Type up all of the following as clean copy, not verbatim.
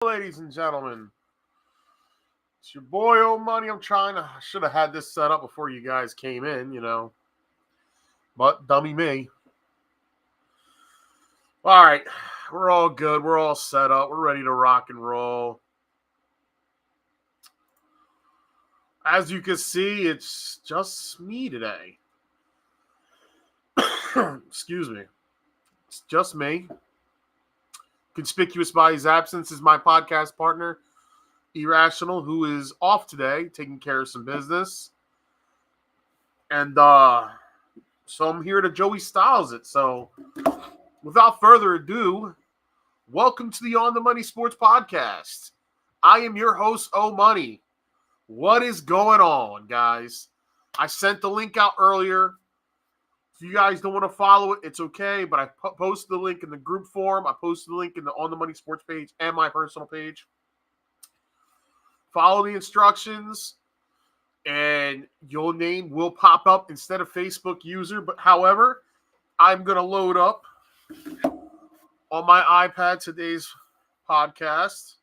Ladies and gentlemen, it's your boy Old Money. I should have had this set up before you guys came in. But dummy me. All right, we're all good. We're all set up. We're ready to rock and roll. As you can see, it's just me today. Excuse me. It's just me. Conspicuous by his absence is my podcast partner, Irrational, who is off today, taking care of some business. And so I'm here to Joey Styles it. So without further ado, welcome to the On the Money Sports Podcast. I am your host, O Money. What is going on, guys? I sent the link out earlier. If you guys don't want to follow it, it's okay. But I posted the link in the group forum. I posted the link in the On the Money Sports page and my personal page. Follow the instructions, and your name will pop up instead of Facebook user. But however, I'm going to load up on my iPad today's podcast.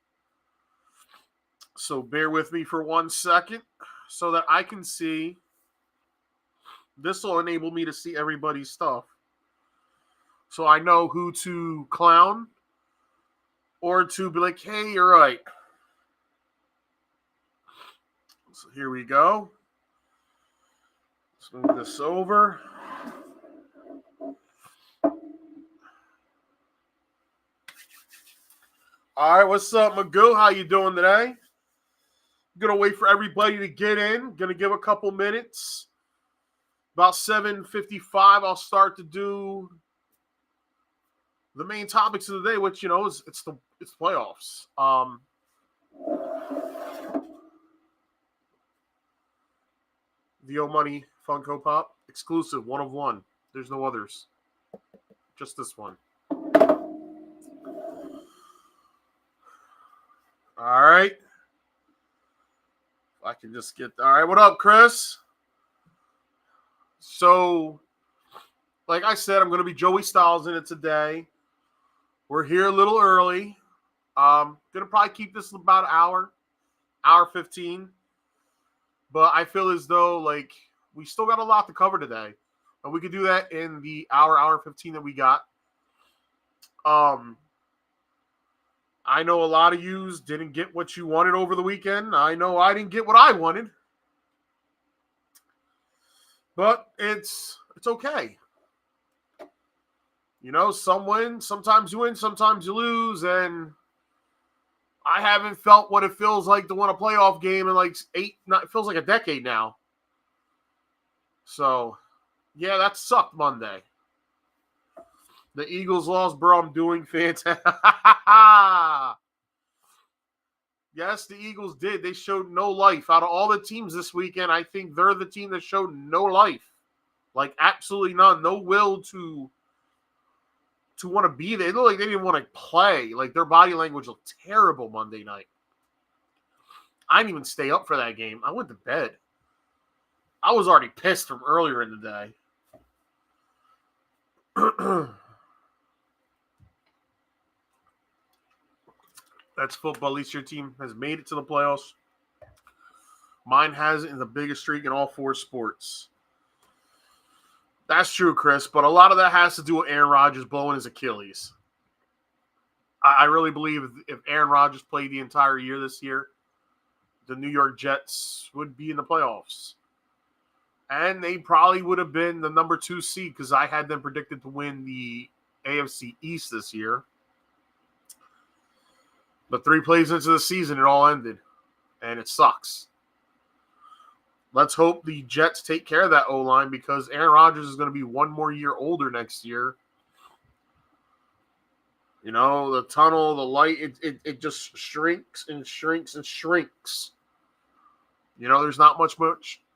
So bear with me for 1 second so that I can see. This will enable me to see everybody's stuff. So I know who to clown or to be like, hey, you're right. So here we go. Let's move this over. All right, what's up, Magoo? How you doing today? Gonna wait for everybody to get in. Gonna give a couple minutes. About 7:55, I'll start to do the main topics of the day, which is it's the playoffs. The O Money Funko Pop exclusive, one of one. There's no others. Just this one. All right. If I can just get. All right, what up, Chris? So, like I said, I'm going to be Joey Styles in it today. We're here a little early. Going to probably keep this about an hour 15. But I feel as though, we still got a lot to cover today. And we could do that in the hour 15 that we got. I know a lot of yous didn't get what you wanted over the weekend. I know I didn't get what I wanted. But it's okay. Some win, sometimes you win, sometimes you lose, and I haven't felt what it feels like to win a playoff game in it feels like a decade now. So, yeah, that sucked Monday. The Eagles lost, bro. I'm doing fantastic. Yes, the Eagles did. They showed no life. Out of all the teams this weekend, I think they're the team that showed no life. Absolutely none. No will to want to be there. It looked like they didn't want to play. Their body language looked terrible Monday night. I didn't even stay up for that game. I went to bed. I was already pissed from earlier in the day. That's football. At least your team has made it to the playoffs. Mine hasn't in the biggest streak in all four sports. That's true, Chris, but a lot of that has to do with Aaron Rodgers blowing his Achilles. I really believe if Aaron Rodgers played the entire year this year, the New York Jets would be in the playoffs. And they probably would have been the number 2 seed because I had them predicted to win the AFC East this year. But 3 plays into the season, it all ended. And it sucks. Let's hope the Jets take care of that O-line because Aaron Rodgers is going to be 1 more year older next year. The tunnel, the light, it just shrinks and shrinks and shrinks. There's not much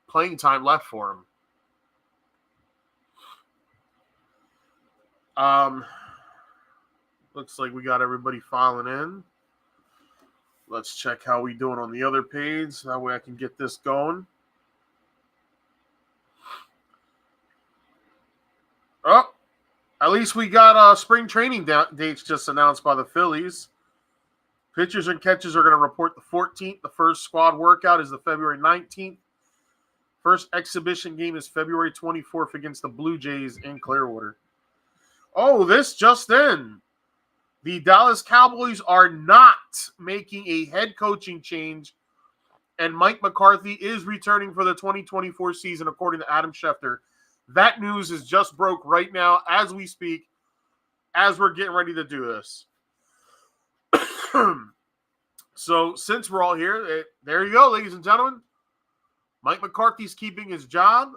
playing time left for him. Looks like we got everybody filing in. Let's check how we doing on the other page. That way I can get this going. Oh, at least we got spring training dates just announced by the Phillies. Pitchers and catchers are going to report the 14th. The first squad workout is the February 19th. First exhibition game is February 24th against the Blue Jays in Clearwater. Oh, this just in. The Dallas Cowboys are not making a head coaching change, and Mike McCarthy is returning for the 2024 season, according to Adam Schefter. That news is just broke right now as we speak, as we're getting ready to do this. So, since we're all here, there you go, ladies and gentlemen. Mike McCarthy's keeping his job.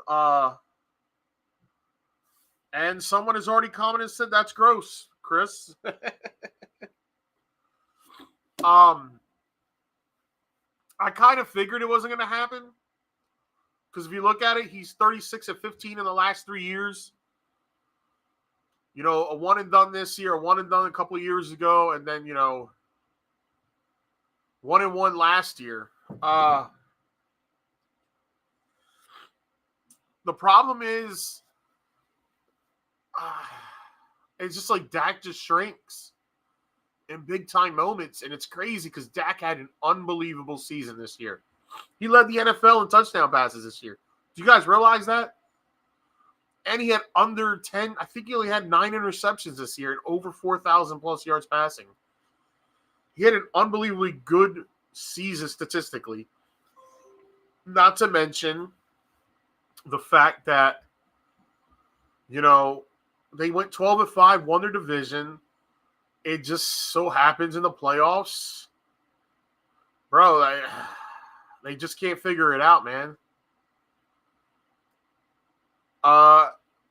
And someone has already commented and said, that's gross, Chris. I kind of figured it wasn't going to happen. Because if you look at it, he's 36-15 in the last 3 years. You know, a one and done this year, a one and done a couple of years ago, and then, 1-1 last year. The problem is, it's just like Dak just shrinks in big-time moments, and it's crazy because Dak had an unbelievable season this year. He led the NFL in touchdown passes this year. Do you guys realize that? And he had under 10, I think he only had 9 interceptions this year and over 4,000 plus yards passing. He had an unbelievably good season statistically. Not to mention the fact that, they went 12-5, won their division. It just so happens in the playoffs. Bro, they just can't figure it out, man.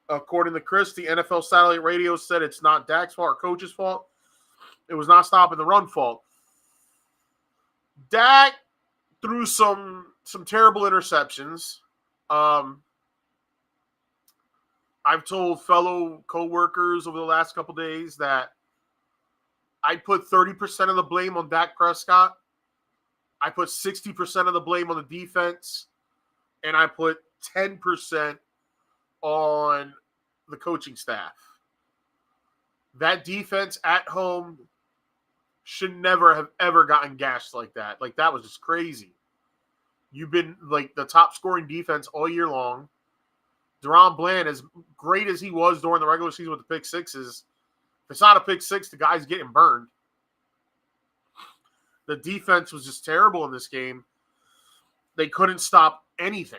According to Chris, the NFL satellite radio said it's not Dak's fault or coach's fault. It was not stopping the run fault. Dak threw some terrible interceptions. I've told fellow coworkers over the last couple days that I put 30% of the blame on Dak Prescott. I put 60% of the blame on the defense. And I put 10% on the coaching staff. That defense at home should never have ever gotten gashed like that. Like, that was just crazy. You've been, like, the top scoring defense all year long. Deron Bland, as great as he was during the regular season with the pick sixes, if it's not a pick six, the guy's getting burned. The defense was just terrible in this game. They couldn't stop anything.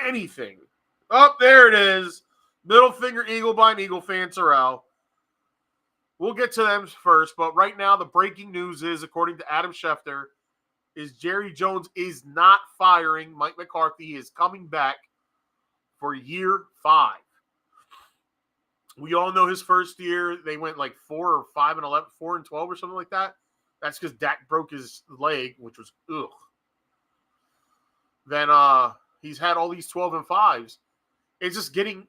Anything. Oh, there it is. Middle finger eagle by an Eagle fan, Terrell. We'll get to them first, but right now the breaking news is, according to Adam Schefter, is Jerry Jones is not firing Mike McCarthy. He is coming back for year 5. We all know his first year, they went like 4-5-11, 4-12 or something like that. That's because Dak broke his leg, which was ugh. Then he's had all these 12-5s. It's just getting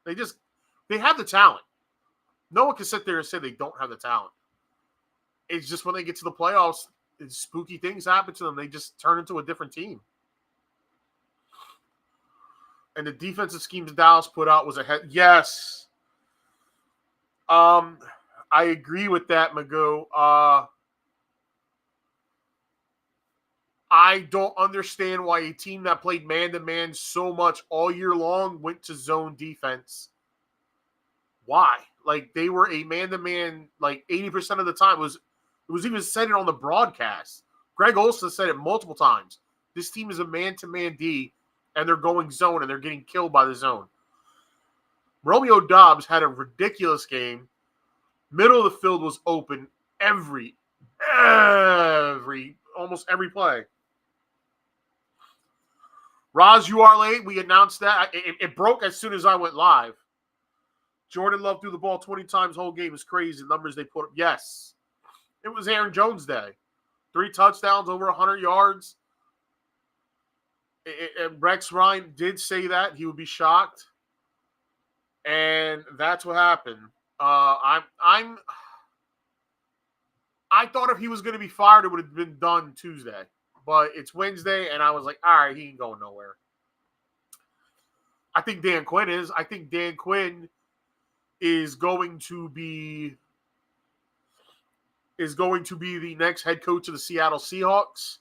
they have the talent. No one can sit there and say they don't have the talent. It's just when they get to the playoffs, spooky things happen to them. They just turn into a different team. And the defensive schemes Dallas put out was ahead. Yes. I agree with that, Magoo. I don't understand why a team that played man-to-man so much all year long went to zone defense. Why? Like, they were a man-to-man, like, 80% of the time. It was even said it on the broadcast. Greg Olsen said it multiple times. This team is a man-to-man D, and they're going zone, and they're getting killed by the zone. Romeo Doubs had a ridiculous game. Middle of the field was open almost every play. Roz, you are late. We announced that. It broke as soon as I went live. Jordan Love threw the ball 20 times the whole game. Is crazy. The numbers they put up. Yes. It was Aaron Jones' day. 3 touchdowns, over 100 yards. And Rex Ryan did say that. He would be shocked. And that's what happened. I thought if he was going to be fired, it would have been done Tuesday. But it's Wednesday, and I was like, all right, he ain't going nowhere. I think Dan Quinn is. I think Dan Quinn is going to be is going to be the next head coach of the Seattle Seahawks.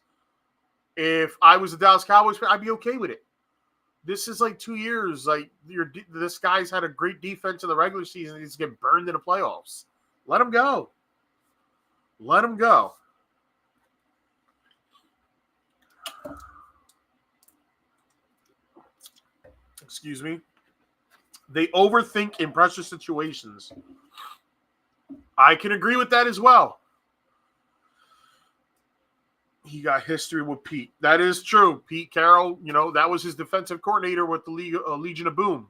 If I was a Dallas Cowboys fan, I'd be okay with it. This is like 2 years. Like this guy's had a great defense in the regular season. He's getting burned in the playoffs. Let him go. Let him go. Excuse me. They overthink in pressure situations. I can agree with that as well. He got history with Pete. That is true. Pete Carroll, that was his defensive coordinator with the Legion of Boom.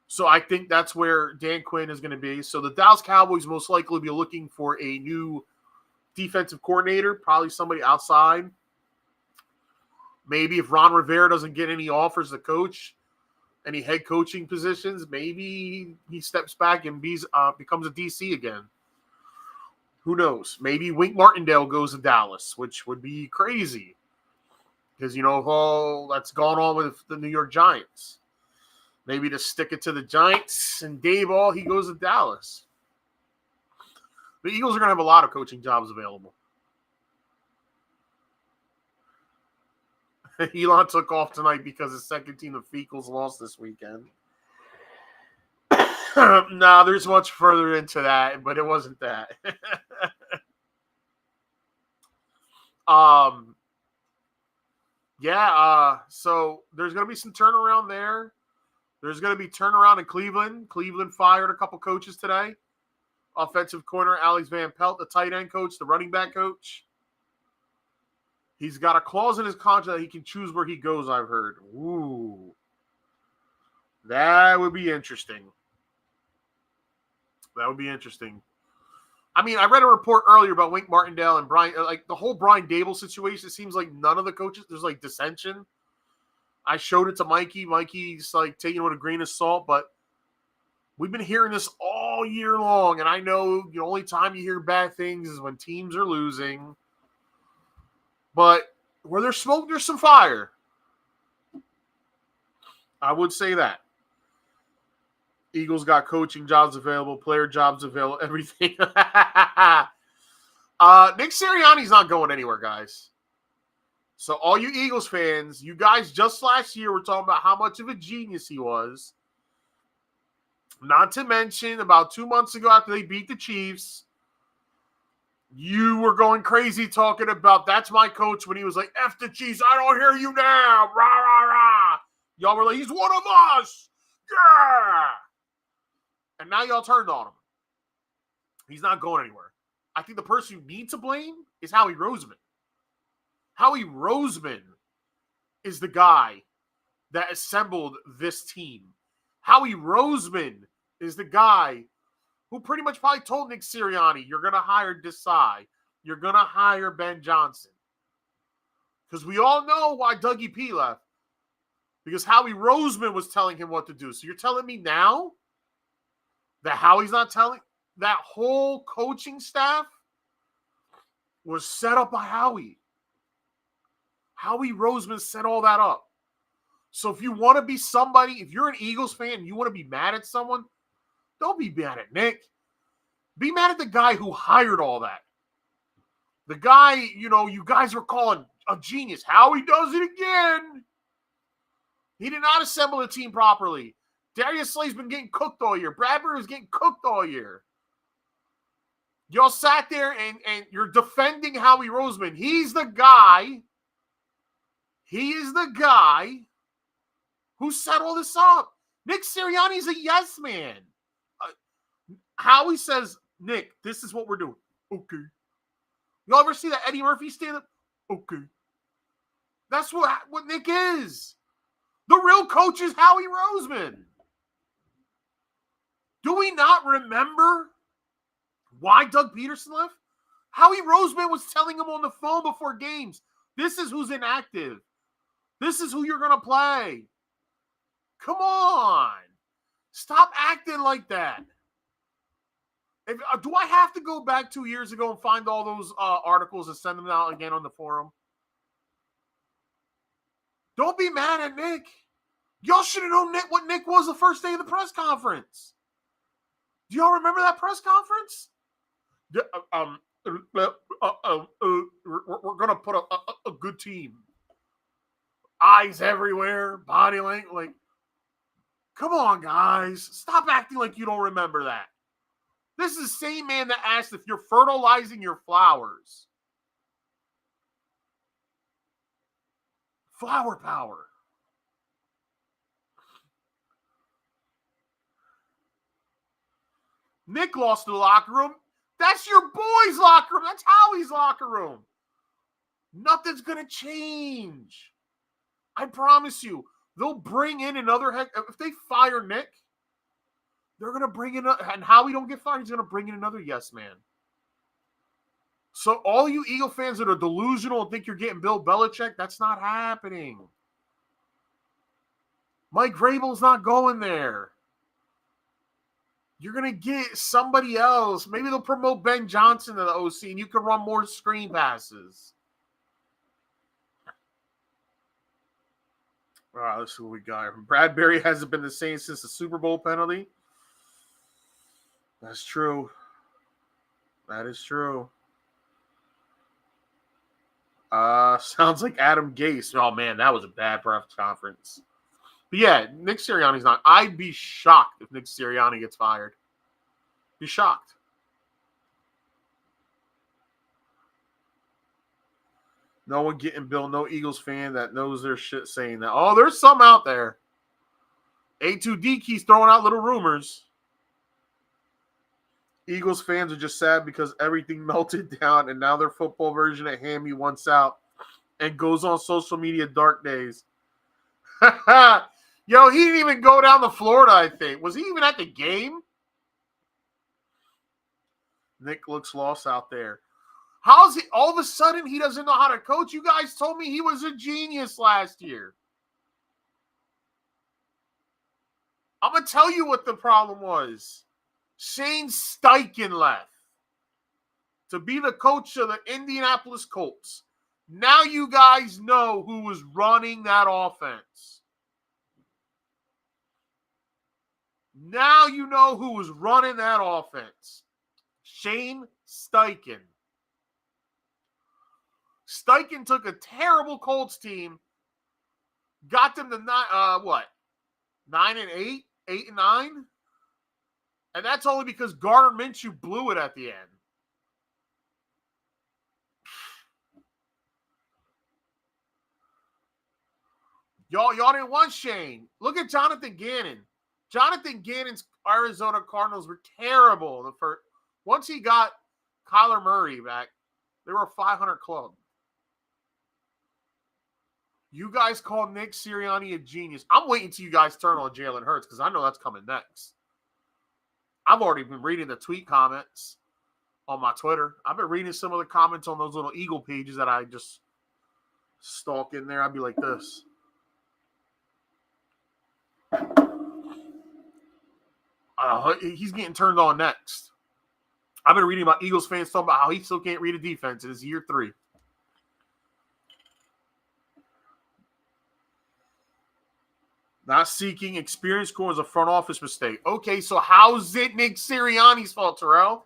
So I think that's where Dan Quinn is going to be. So the Dallas Cowboys most likely will be looking for a new defensive coordinator, probably somebody outside. Maybe if Ron Rivera doesn't get any offers to coach, any head coaching positions, maybe he steps back and becomes a DC again. Who knows? Maybe Wink Martindale goes to Dallas, which would be crazy. Because, of all that's gone on with the New York Giants. Maybe to stick it to the Giants and Dayball, he goes to Dallas. The Eagles are going to have a lot of coaching jobs available. Elon took off tonight because his second team, the Fecals, lost this weekend. Nah, there's much further into that, but it wasn't that. So there's going to be some turnaround there. There's going to be turnaround in Cleveland. Cleveland fired a couple coaches today. Offensive corner Alex Van Pelt, the tight end coach, the running back coach. He's got a clause in his contract that he can choose where he goes, I've heard. Ooh. That would be interesting. That would be interesting. I mean, I read a report earlier about Wink Martindale and Brian, like the whole Brian Dable situation. It seems like none of the coaches, there's like dissension. I showed it to Mikey. Mikey's like taking it with a grain of salt, but we've been hearing this all year long. And I know the only time you hear bad things is when teams are losing. But where there's smoke, there's some fire. I would say that. Eagles got coaching jobs available, player jobs available, everything. Nick Sirianni's not going anywhere, guys. So all you Eagles fans, you guys just last year were talking about how much of a genius he was. Not to mention, about 2 months ago after they beat the Chiefs, you were going crazy talking about that's my coach when he was like, F the Chiefs, I don't hear you now. Rah, rah, rah. Y'all were like, he's one of us. Yeah. And now y'all turned on him. He's not going anywhere. I think the person you need to blame is Howie Roseman. Howie Roseman is the guy that assembled this team. Howie Roseman is the guy who pretty much probably told Nick Sirianni, you're going to hire Desai. You're going to hire Ben Johnson. Because we all know why Dougie P left. Because Howie Roseman was telling him what to do. So you're telling me now that Howie's not telling? That whole coaching staff was set up by Howie. Howie Roseman set all that up. So if you want to be somebody, if you're an Eagles fan and you want to be mad at someone, don't be mad at Nick. Be mad at the guy who hired all that. The guy, you guys were calling a genius. Howie does it again. He did not assemble the team properly. Darius Slay's been getting cooked all year. Bradbury was getting cooked all year. Y'all sat there and you're defending Howie Roseman. He's the guy. He is the guy who set all this up. Nick Sirianni's a yes man. Howie says, Nick, this is what we're doing. Okay. Y'all ever see that Eddie Murphy stand up? Okay. That's what Nick is. The real coach is Howie Roseman. Do we not remember why Doug Peterson left? Howie Roseman was telling him on the phone before games, this is who's inactive. This is who you're going to play. Come on. Stop acting like that. Do I have to go back 2 years ago and find all those articles and send them out again on the forum? Don't be mad at Nick. Y'all should have known what Nick was the first day of the press conference. Do y'all remember that press conference? We're going to put a good team. Eyes everywhere, body language. Like, come on, guys. Stop acting like you don't remember that. This is the same man that asked if you're fertilizing your flowers. Flower power. Nick lost to the locker room. That's your boy's locker room. That's Howie's locker room. Nothing's going to change. I promise you. They'll bring in another head. If they fire Nick, they're going to bring in, and Howie don't get fired, he's going to bring in another yes man. So all you Eagle fans that are delusional and think you're getting Bill Belichick, that's not happening. Mike Vrabel's not going there. You're going to get somebody else. Maybe they'll promote Ben Johnson to the OC and you can run more screen passes. All right, let's see what we got. Bradbury hasn't been the same since the Super Bowl penalty. That's true. That is true. Sounds like Adam Gase. Oh, man, that was a bad press conference. But yeah, Nick Sirianni's not. I'd be shocked if Nick Sirianni gets fired. Be shocked. No one getting Bill, no Eagles fan that knows their shit saying that. Oh, there's some out there. A2D keeps throwing out little rumors. Eagles fans are just sad because everything melted down and now their football version of Hammy wants out and goes on social media dark days. Yo, he didn't even go down to Florida, I think. Was he even at the game? Nick looks lost out there. How is he all of a sudden he doesn't know how to coach? You guys told me he was a genius last year. I'm going to tell you what the problem was. Shane Steichen left to be the coach of the Indianapolis Colts. Now you guys know who was running that offense. Now you know who was running that offense. Shane Steichen. Steichen took a terrible Colts team, got them to 9-8, 8-9, and that's only because Gardner Minshew blew it at the end. Y'all didn't want Shane. Look at Jonathan Gannon. Jonathan Gannon's Arizona Cardinals were terrible. Once he got Kyler Murray back, they were a 500 club. You guys call Nick Sirianni a genius. I'm waiting till you guys turn on Jalen Hurts because I know that's coming next. I've already been reading the tweet comments on my Twitter. I've been reading some of the comments on those little Eagle pages that I just stalk in there. I'd be like this. He's getting turned on next. I've been reading about Eagles fans talking about how he still can't read a defense. It is year 3. Not seeking experience core is a front office mistake. Okay, so how's it Nick Sirianni's fault, Terrell?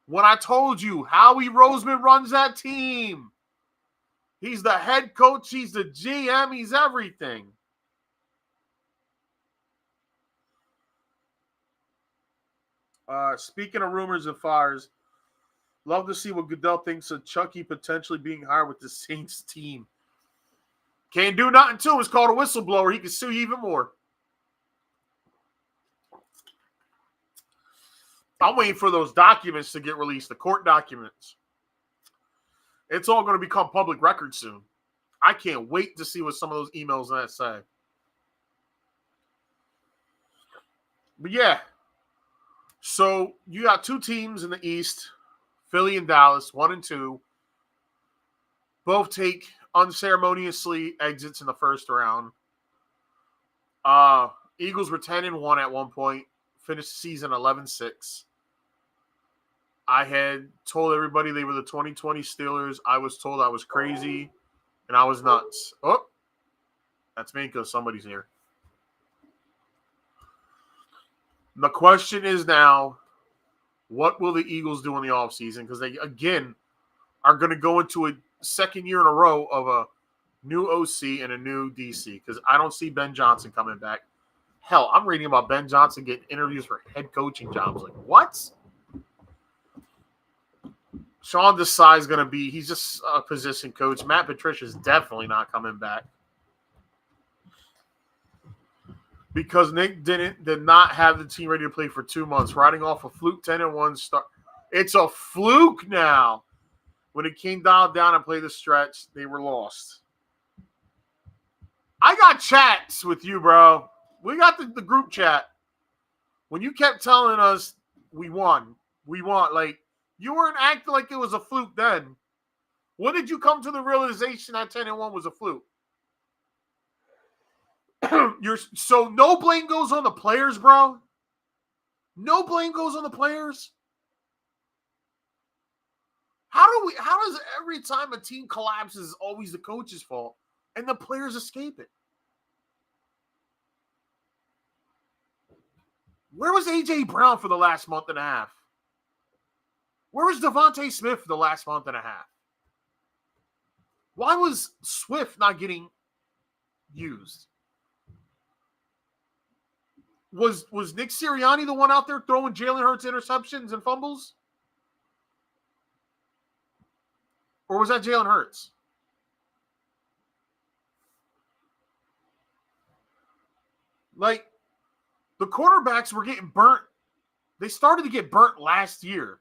When I told you, Howie Roseman runs that team. He's the head coach. He's the GM. He's everything. Speaking of rumors and fires, love to see what Goodell thinks of Chucky potentially being hired with the Saints team. Can't do nothing to him. It's called a whistleblower. He can sue you even more. I'm waiting for those documents to get released, the court documents. It's all going to become public record soon. I can't wait to see what some of those emails that say. But yeah. So you got 2 teams in the East, Philly and Dallas, 1 and 2. Both take unceremoniously exits in the first round. Eagles were 10-1 at one point, finished the season 11-6. I had told everybody they were the 2020 Steelers. I was told I was crazy, and I was nuts. Oh, that's me because somebody's here. The question is now, What will the Eagles do in the offseason? Because they, again, are going to go into a second year in a row of a new OC and a new DC. Because I don't see Ben Johnson coming back. Hell, I'm reading about Ben Johnson getting interviews for head coaching jobs. Like, what? Sean Desai is going to be, he's just a position coach. Matt Patricia is definitely not coming back. Because Nick did not have the team ready to play for 2 months, riding off a fluke 10-1 start. It's a fluke now. When it came down and played the stretch, they were lost. I got chats with you, bro. We got the group chat. When you kept telling us we won, like, you weren't acting like it was a fluke then. When did you come to the realization that 10-1 was a fluke? So no blame goes on the players, bro. No blame goes on the players. How does every time a team collapses always the coach's fault and the players escape it? Where was A.J. Brown for the last month and a half? Where was Devontae Smith for the last month and a half? Why was Swift not getting used? Was Nick Sirianni the one out there throwing Jalen Hurts interceptions and fumbles? Or was that Jalen Hurts? Like, the quarterbacks were getting burnt. They started to get burnt last year.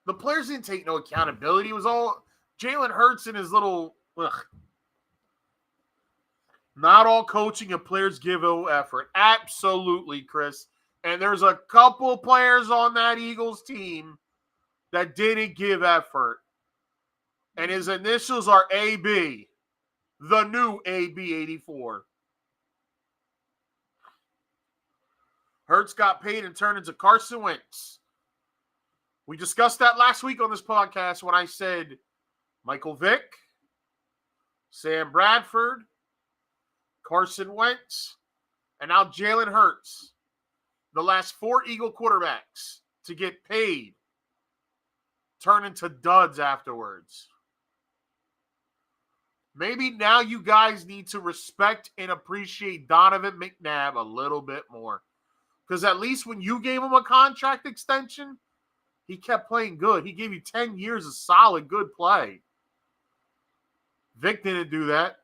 The players didn't take no accountability. It was all Jalen Hurts and his little... Not all coaching and players give effort. Absolutely, Chris. And there's a couple players on that Eagles team that didn't give effort. And his initials are AB. The new AB84. Hurts got paid and turned into Carson Wentz. We discussed that last week on this podcast when I said Michael Vick, Sam Bradford, Carson Wentz, and now Jalen Hurts. The last 4 Eagle quarterbacks to get paid turn into duds afterwards. Maybe now you guys need to respect and appreciate Donovan McNabb a little bit more. Because at least when you gave him a contract extension, he kept playing good. He gave you 10 years of solid, good play. Vic didn't do that.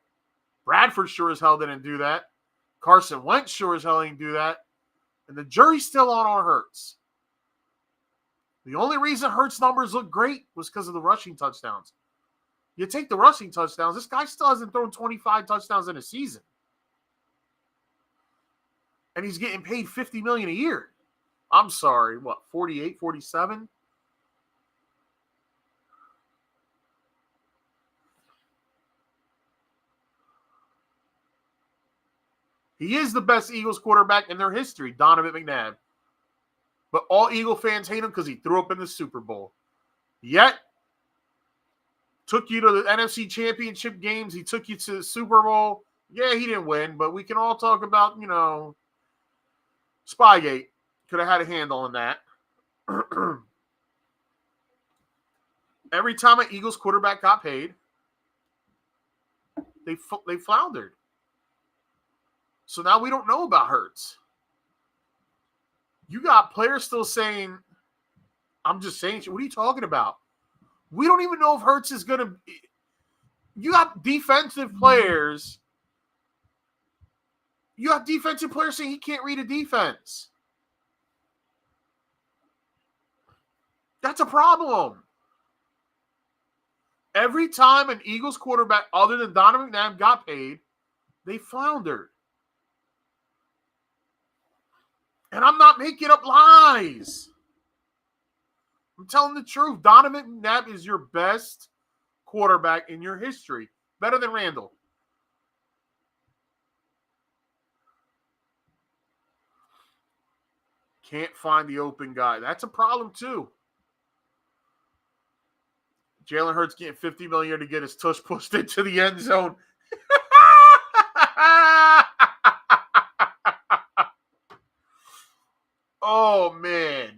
Bradford sure as hell didn't do that. Carson Wentz sure as hell didn't do that. And the jury's still on Hurts. The only reason Hurts' numbers look great was because of the rushing touchdowns. You take the rushing touchdowns, this guy still hasn't thrown 25 touchdowns in a season. And he's getting paid $50 million a year. I'm sorry, what, 48, 47? He is the best Eagles quarterback in their history, Donovan McNabb. But all Eagle fans hate him because he threw up in the Super Bowl. Yet, took you to the NFC Championship games. He took you to the Super Bowl. Yeah, he didn't win, but we can all talk about, Spygate. Could have had a handle on that. Every time an Eagles quarterback got paid, they floundered. So now we don't know about Hurts. You got players still saying, I'm just saying, what are you talking about? We don't even know if Hurts is going to – you got defensive players. You have defensive players saying he can't read a defense. That's a problem. Every time an Eagles quarterback other than Donovan McNabb got paid, they floundered. And I'm not making up lies. I'm telling the truth. Donovan McNabb is your best quarterback in your history. Better than Randall. Can't find the open guy. That's a problem too. Jalen Hurts getting $50 million to get his tush pushed into the end zone. Oh, man.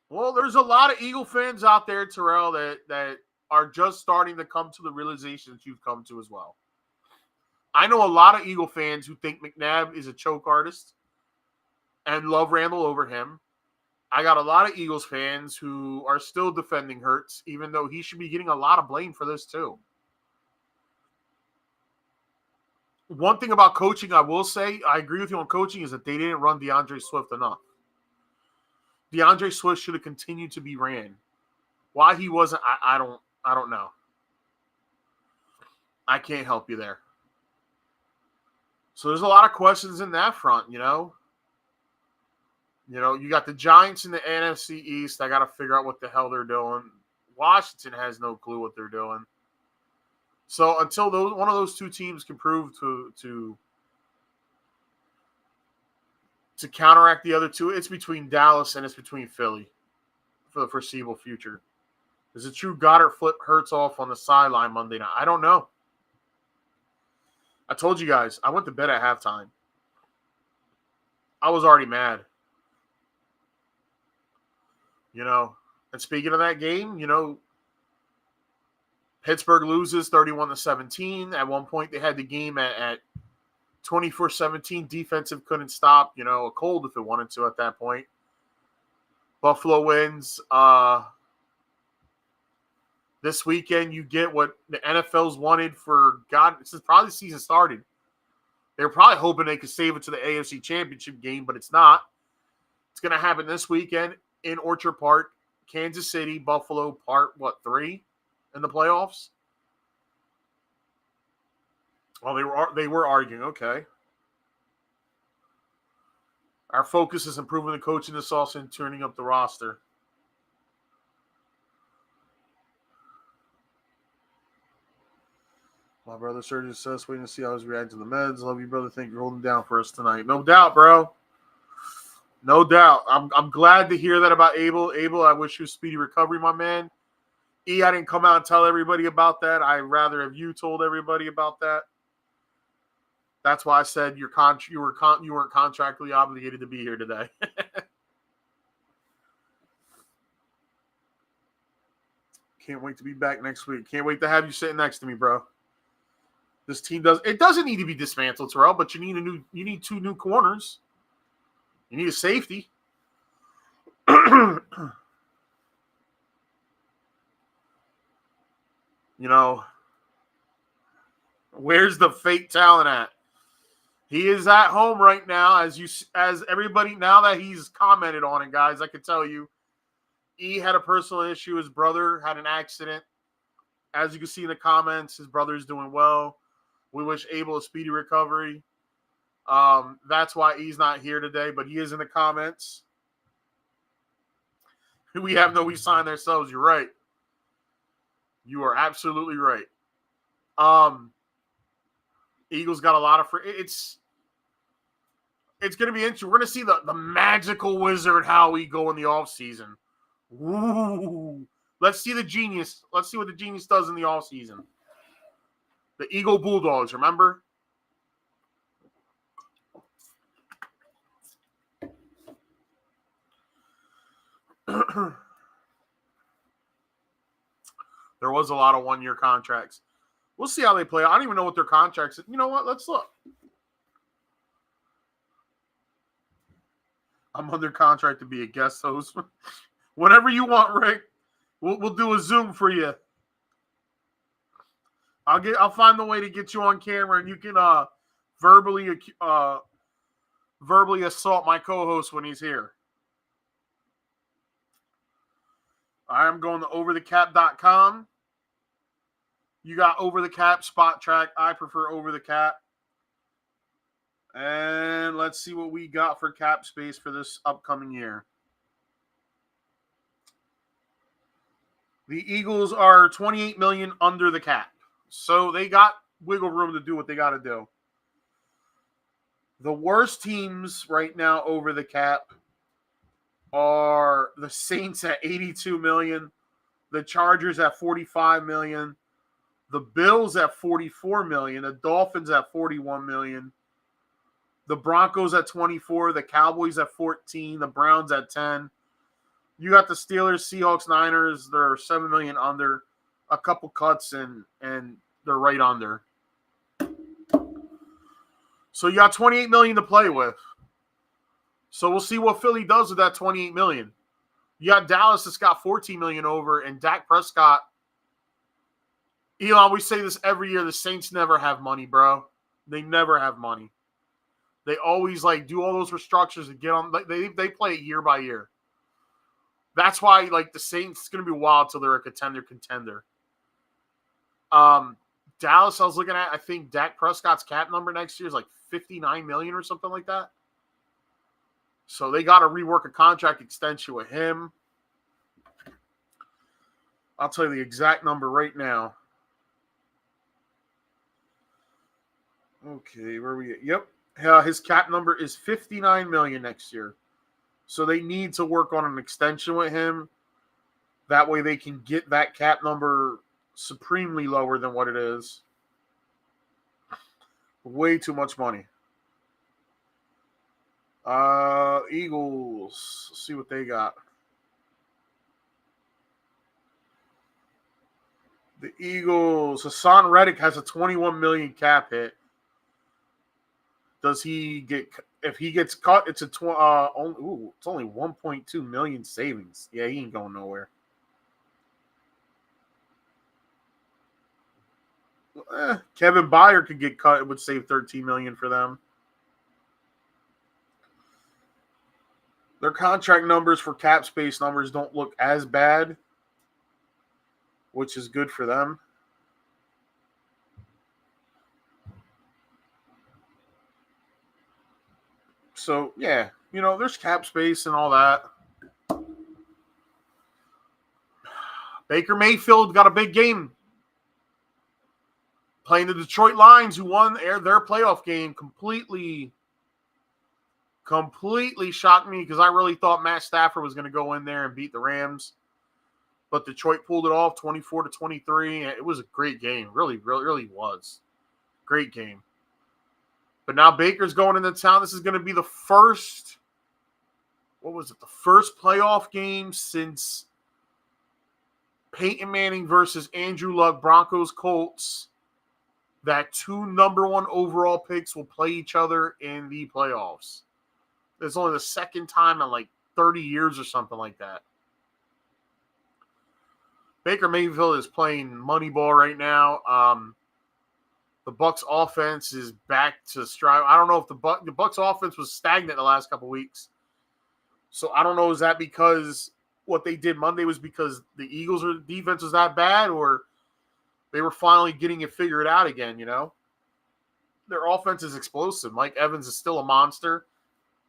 Well, there's a lot of Eagle fans out there, Terrell, that are just starting to come to the realization that you've come to as well. I know a lot of Eagle fans who think McNabb is a choke artist and love Randall over him. I got a lot of Eagles fans who are still defending Hurts, even though he should be getting a lot of blame for this too. One thing about coaching, I will say, I agree with you on coaching, is that they didn't run DeAndre Swift enough. DeAndre Swift should have continued to be ran. Why he wasn't, I don't know. I can't help you there. So there's a lot of questions in that front, you know. You know, you got the Giants in the NFC East. I got to figure out what the hell they're doing. Washington has no clue what they're doing. So until one of those two teams can prove to counteract the other two, it's between Dallas and it's between Philly for the foreseeable future. Is it true Goddard flipped Hurts off on the sideline Monday night? I don't know. I told you guys, I went to bed at halftime. I was already mad. You know, and speaking of that game, you know, Pittsburgh loses 31-17. At one point, they had the game at 24-17. Defensive couldn't stop, you know, a cold if it wanted to at that point. Buffalo wins. This weekend, you get what the NFL's wanted for God. Since probably the season started. They were probably hoping they could save it to the AFC Championship game, but it's not. It's going to happen this weekend in Orchard Park, Kansas City, Buffalo, part 3 in the playoffs? Oh, they were arguing. Okay. Our focus is improving the coaching this also and turning up the roster. My brother surgeon says, waiting to see how he's reacting to the meds. Love you, brother. Thank you for holding down for us tonight. No doubt, bro. No doubt. I'm glad to hear that about Abel. Abel, I wish you a speedy recovery, my man. I didn't come out and tell everybody about that. I'd rather have you told everybody about that. That's why I said you weren't contractually obligated to be here today. Can't wait to be back next week. Can't wait to have you sitting next to me, bro. This team doesn't need to be dismantled, Terrell, but you need 2 new corners. You need a safety. You know, where's the fake talent at? He is at home right now, as everybody, now that he's commented on it, guys, I can tell you, he had a personal issue. His brother had an accident. As you can see in the comments, his brother's doing well. We wish Abel a speedy recovery. That's why he's not here today, but he is in the comments. We signed ourselves. You're right. You are absolutely right. Eagles got a lot of free. It's going to be interesting. We're going to see the magical wizard Howie go in the offseason. Ooh. Let's see the genius. Let's see what the genius does in the offseason. The Eagle Bulldogs, remember? There was a lot of one-year contracts. We'll see how they play. I don't even know what their contracts. You know what? Let's look. I'm under contract to be a guest host. Whatever you want, Rick. We'll do a Zoom for you. I'll find the way to get you on camera, and you can verbally assault my co-host when he's here. I am going to overthecap.com. You got Over the Cap, Spot Track. I prefer Over the Cap. And let's see what we got for cap space for this upcoming year. The Eagles are $28 million under the cap. So they got wiggle room to do what they got to do. The worst teams right now over the cap are the Saints at $82 million, the Chargers at $45 million, The Bills at $44 million. The Dolphins at $41 million. The Broncos at 24, the Cowboys at 14, the Browns at 10. You got the Steelers, Seahawks, Niners. They're 7 million under. A couple cuts and they're right under. So you got 28 million to play with. So we'll see what Philly does with that 28 million. You got Dallas that's got 14 million over, and Dak Prescott. Elon, we say this every year. The Saints never have money, bro. They never have money. They always do all those restructures and get on. They play it year by year. That's why the Saints is going to be wild till they're a contender. Dallas, I was looking at. I think Dak Prescott's cap number next year is 59 million or something like that. So they got to rework a contract extension with him. I'll tell you the exact number right now. Okay, where are we at? Yep. His cap number is 59 million next year. So they need to work on an extension with him. That way they can get that cap number supremely lower than what it is. Way too much money. Eagles. Let's see what they got. The Eagles. Hassan Reddick has a 21 million cap hit. Does he get? If he gets cut, it's it's only 1.2 million savings. Yeah, he ain't going nowhere. Kevin Byard could get cut. It would save 13 million for them. Their contract numbers for cap space numbers don't look as bad, which is good for them. So, yeah, there's cap space and all that. Baker Mayfield got a big game. Playing the Detroit Lions, who won their playoff game, completely shocked me because I really thought Matt Stafford was going to go in there and beat the Rams. But Detroit pulled it off 24-23. It was a great game. Really, really, really was. Great game. But now Baker's going into town. This is going to be the first, the first playoff game since Peyton Manning versus Andrew Luck, Broncos, Colts, that 2 number 1 overall picks will play each other in the playoffs. It's only the second time in 30 years or something like that. Baker Mayfield is playing Moneyball right now. The Bucs offense is back to stride. I don't know if the Bucs offense was stagnant the last couple weeks. So I don't know, is that because what they did Monday was because the Eagles' defense was that bad, or they were finally getting it figured out again, Their offense is explosive. Mike Evans is still a monster.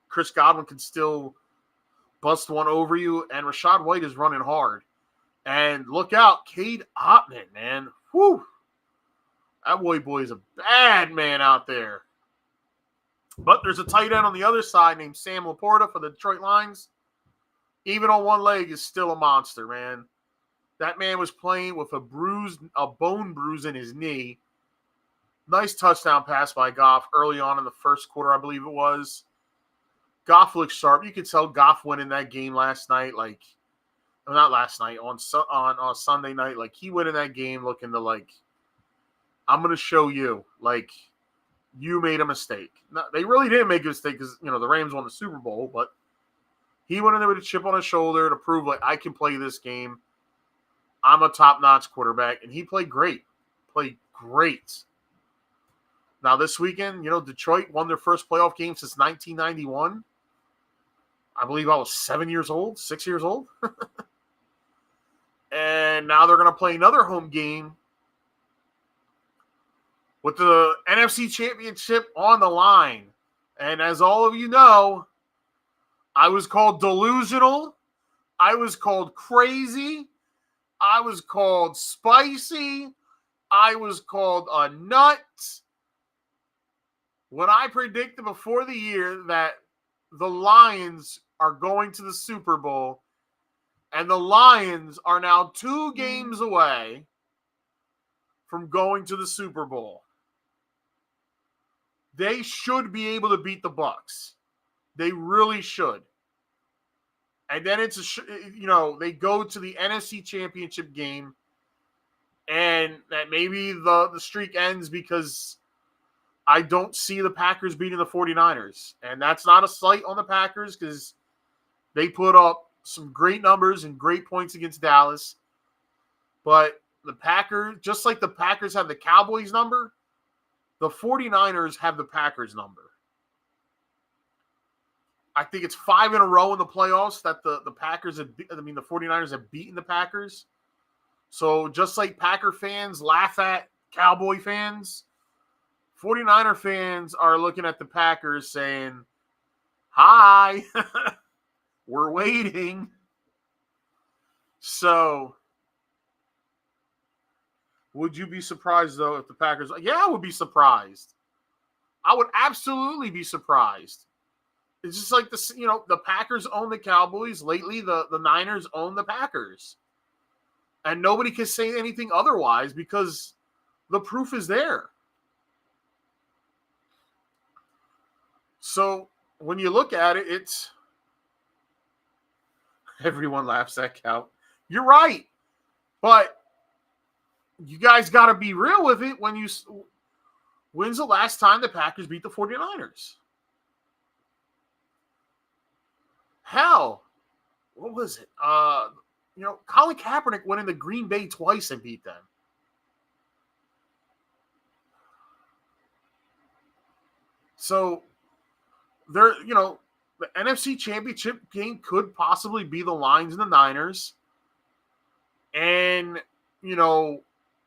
Chris Godwin can still bust one over you, and Rachaad White is running hard. And look out, Cade Otton, man. Whew. That boy is a bad man out there. But there's a tight end on the other side named Sam Laporta for the Detroit Lions. Even on one leg is still a monster, man. That man was playing with a bone bruise in his knee. Nice touchdown pass by Goff early on in the first quarter, I believe it was. Goff looks sharp. You could tell Goff went in that game last night, not last night, on Sunday night. He went in that game looking to I'm going to show you, you made a mistake. No, they really didn't make a mistake because, the Rams won the Super Bowl, but he went in there with a chip on his shoulder to prove, I can play this game. I'm a top-notch quarterback, and he played great. Now, this weekend, Detroit won their first playoff game since 1991. I believe I was 6 years old. And now they're going to play another home game with the NFC Championship on the line. And as all of you know, I was called delusional. I was called crazy. I was called spicy. I was called a nut when I predicted before the year that the Lions are going to the Super Bowl, and the Lions are now 2 games away from going to the Super Bowl. They should be able to beat the Bucs. They really should. And then they go to the NFC Championship game, and that maybe the streak ends because I don't see the Packers beating the 49ers. And that's not a slight on the Packers because they put up some great numbers and great points against Dallas. But the Packers, just like the Packers have the Cowboys number, the 49ers have the Packers number. I think it's 5 in a row in the playoffs that the 49ers have beaten the Packers. So just like Packer fans laugh at Cowboy fans, 49er fans are looking at the Packers saying, hi, we're waiting. So would you be surprised, though, if the Packers... Yeah, I would be surprised. I would absolutely be surprised. It's just like the Packers own the Cowboys. Lately, the Niners own the Packers. And nobody can say anything otherwise because the proof is there. So when you look at it, it's... Everyone laughs at Cal. You're right. But you guys got to be real with it. When's the last time the Packers beat the 49ers? Hell, what was it? Colin Kaepernick went into Green Bay twice and beat them. So, the NFC Championship game could possibly be the Lions and the Niners. And,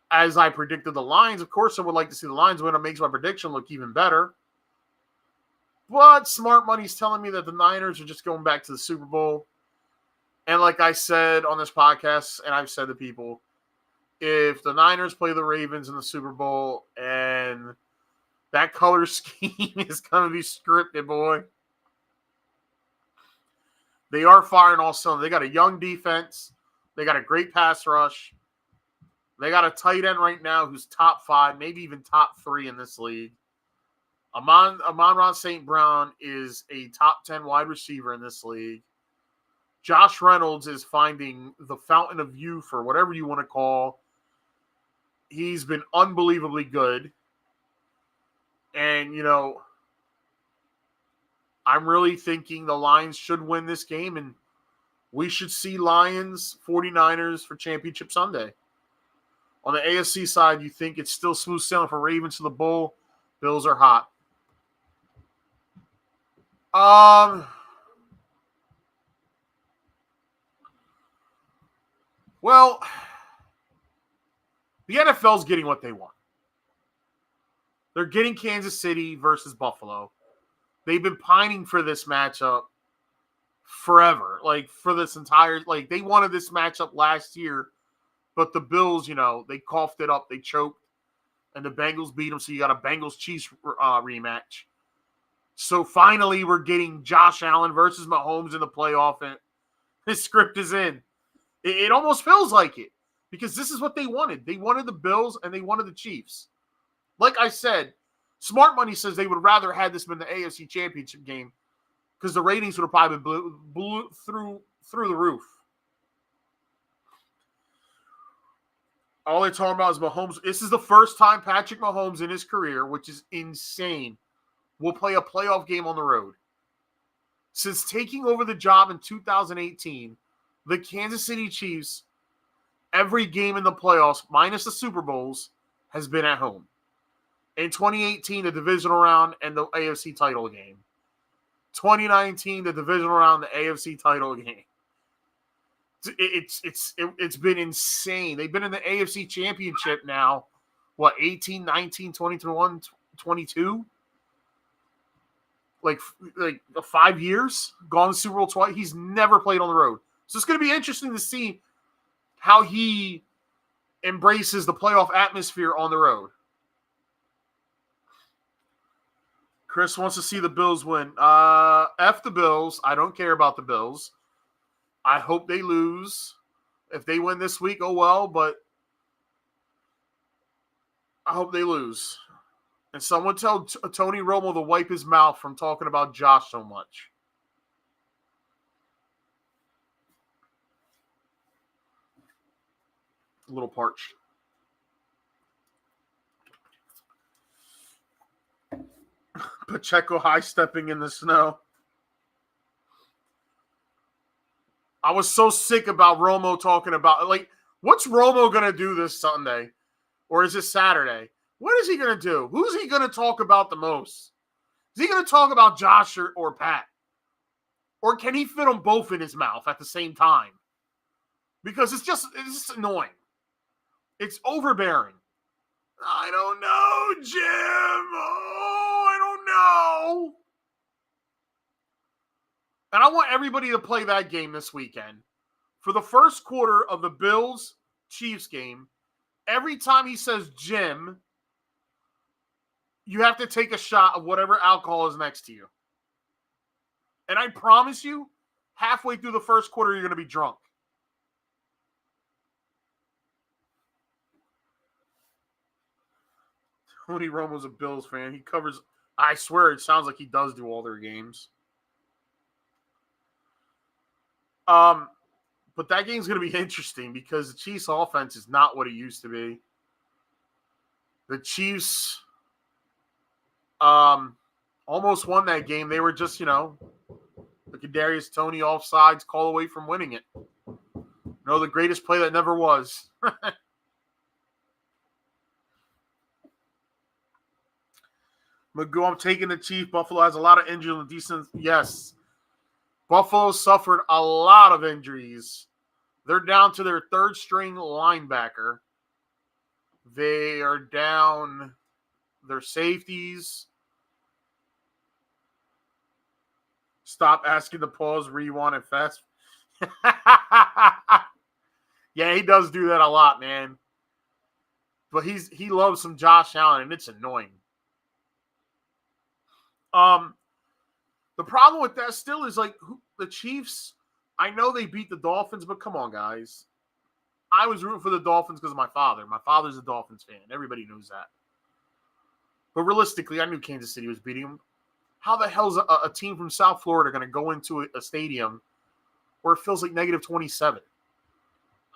as I predicted the Lions, of course I would like to see the Lions win. It makes my prediction look even better. But smart money's telling me that the Niners are just going back to the Super Bowl. And like I said on this podcast, and I've said to people, if the Niners play the Ravens in the Super Bowl and that color scheme is going to be scripted, boy. They are firing all cylinders. They got a young defense. They got a great pass rush. They got a tight end right now who's top 5, maybe even top 3 in this league. Amon-Ra St. Brown is a top 10 wide receiver in this league. Josh Reynolds is finding the fountain of youth, or whatever you want to call. He's been unbelievably good. And, I'm really thinking the Lions should win this game, and we should see Lions 49ers for Championship Sunday. On the AFC side, you think it's still smooth sailing for Ravens to the bowl. Bills are hot. Well, the NFL's getting what they want. They're getting Kansas City versus Buffalo. They've been pining for this matchup forever. For this entire... they wanted this matchup last year, but the Bills, they coughed it up. They choked, and the Bengals beat them, so you got a Bengals-Chiefs rematch. So finally, we're getting Josh Allen versus Mahomes in the playoff, and his script is in. It almost feels like it, because this is what they wanted. They wanted the Bills, and they wanted the Chiefs. Like I said, smart money says they would rather had this been the AFC Championship game, because the ratings would have probably blew through the roof. All they're talking about is Mahomes. This is the first time Patrick Mahomes in his career, which is insane, will play a playoff game on the road. Since taking over the job in 2018, the Kansas City Chiefs, every game in the playoffs, minus the Super Bowls, has been at home. In 2018, the divisional round and the AFC title game. 2019, the divisional round, the AFC title game. It's been insane. They've been in the AFC Championship now, 18, 19, 20, 21, 22? Like 5 years? Gone to the Super Bowl twice? He's never played on the road. So it's going to be interesting to see how he embraces the playoff atmosphere on the road. Chris wants to see the Bills win. F the Bills. I don't care about the Bills. I hope they lose. If they win this week, oh well, but I hope they lose. And someone tell Tony Romo to wipe his mouth from talking about Josh so much. A little parched. Pacheco high-stepping in the snow. I was so sick about Romo talking about, like, what's Romo going to do this Sunday? Or is it Saturday? What is he going to do? Who's he going to talk about the most? Is he going to talk about Josh or Pat? Or can he fit them both in his mouth at the same time? Because it's just annoying. It's overbearing. I don't know, Jim. Oh, I don't know. And I want everybody to play that game this weekend. For the first quarter of the Bills-Chiefs game, every time he says Jim, you have to take a shot of whatever alcohol is next to you. And I promise you, halfway through the first quarter, you're going to be drunk. Tony Romo's a Bills fan. He covers, I swear, it sounds like he does do all their games. But that game's going to be interesting because the Chiefs' offense is not what it used to be. The Chiefs almost won that game. They were just, the Kadarius Toney offsides call away from winning it. The greatest play that never was. Magoo, I'm taking the Chiefs. Buffalo has a lot of injuries on the decent. Yes. Buffalo suffered a lot of injuries. They're down to their third-string linebacker. They are down their safeties. Stop asking to pause, rewind, and fast. Yeah, he does do that a lot, man. But he loves some Josh Allen, and it's annoying. The problem with that still is, like, the Chiefs, I know they beat the Dolphins, but come on, guys. I was rooting for the Dolphins because of my father. My father's a Dolphins fan. Everybody knows that. But realistically, I knew Kansas City was beating them. How the hell is a team from South Florida going to go into a stadium where it feels like negative 27?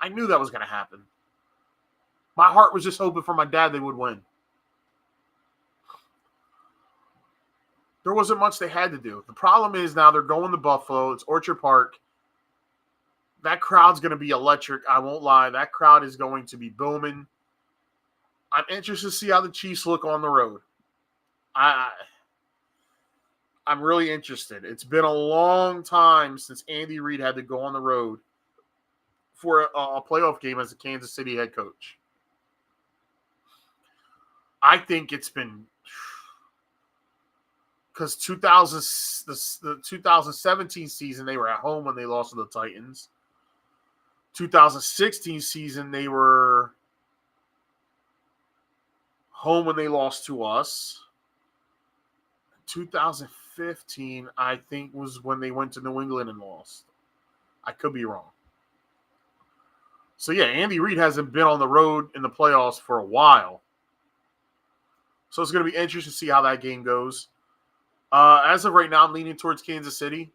I knew that was going to happen. My heart was just hoping for my dad they would win. There wasn't much they had to do. The problem is now they're going to Buffalo. It's Orchard Park. That crowd's going to be electric. I won't lie. That crowd is going to be booming. I'm interested to see how the Chiefs look on the road. I'm really interested. It's been a long time since Andy Reid had to go on the road for a playoff game as a Kansas City head coach. I think it's been... Because the 2017 season, they were at home when they lost to the Titans. 2016 season, they were home when they lost to us. 2015, I think, was when they went to New England and lost. I could be wrong. So, yeah, Andy Reid hasn't been on the road in the playoffs for a while. So it's going to be interesting to see how that game goes. As of right now, I'm leaning towards Kansas City.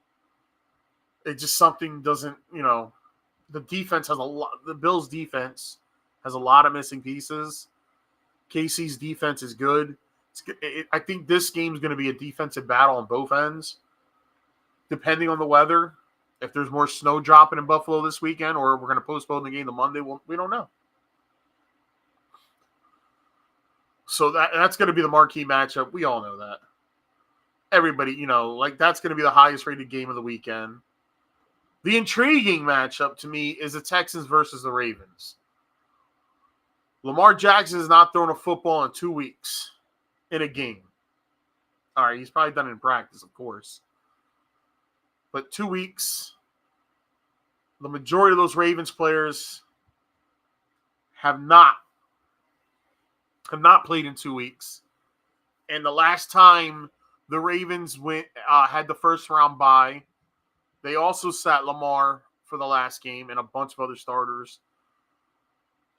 It just something doesn't, the defense has a lot. The Bills' defense has a lot of missing pieces. KC's defense is good. I think this game is going to be a defensive battle on both ends, depending on the weather. If there's more snow dropping in Buffalo this weekend, or we're going to postpone the game to Monday, we don't know. So that's going to be the marquee matchup. We all know that. Everybody, that's going to be the highest rated game of the weekend. The intriguing matchup to me is the Texans versus the Ravens. Lamar Jackson has not thrown a football in 2 weeks in a game. All right, he's probably done it in practice, of course. But 2 weeks, the majority of those Ravens players have not played in 2 weeks. And the last time the Ravens had the first round bye, they also sat Lamar for the last game and a bunch of other starters.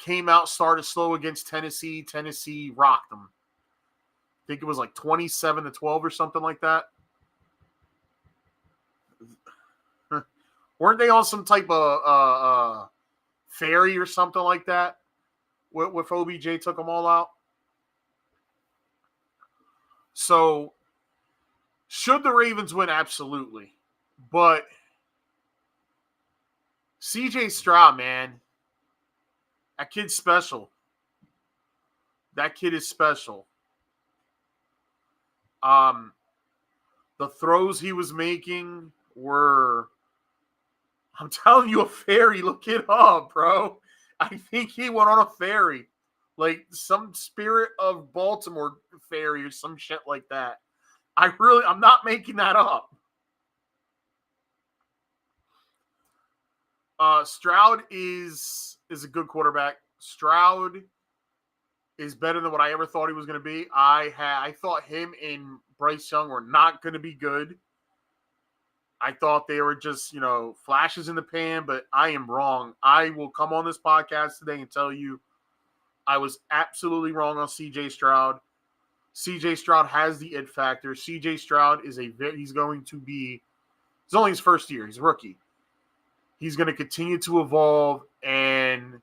came out, started slow against Tennessee. Tennessee rocked them. I think it was like 27-12 or something like that. Weren't they on some type of ferry or something like that with OBJ took them all out? So, should the Ravens win? Absolutely. But CJ Stroud, man, that kid's special. That kid is special. The throws he was making were, I'm telling you, a ferry. Look it up, bro. I think he went on a ferry. Like some Spirit of Baltimore ferry or some shit like that. I'm not making that up. Stroud is a good quarterback. Stroud is better than what I ever thought he was going to be. I thought him and Bryce Young were not going to be good. I thought they were just, flashes in the pan, but I am wrong. I will come on this podcast today and tell you I was absolutely wrong on CJ Stroud. CJ Stroud has the it factor. CJ Stroud is he's only his first year. He's a rookie. He's going to continue to evolve, and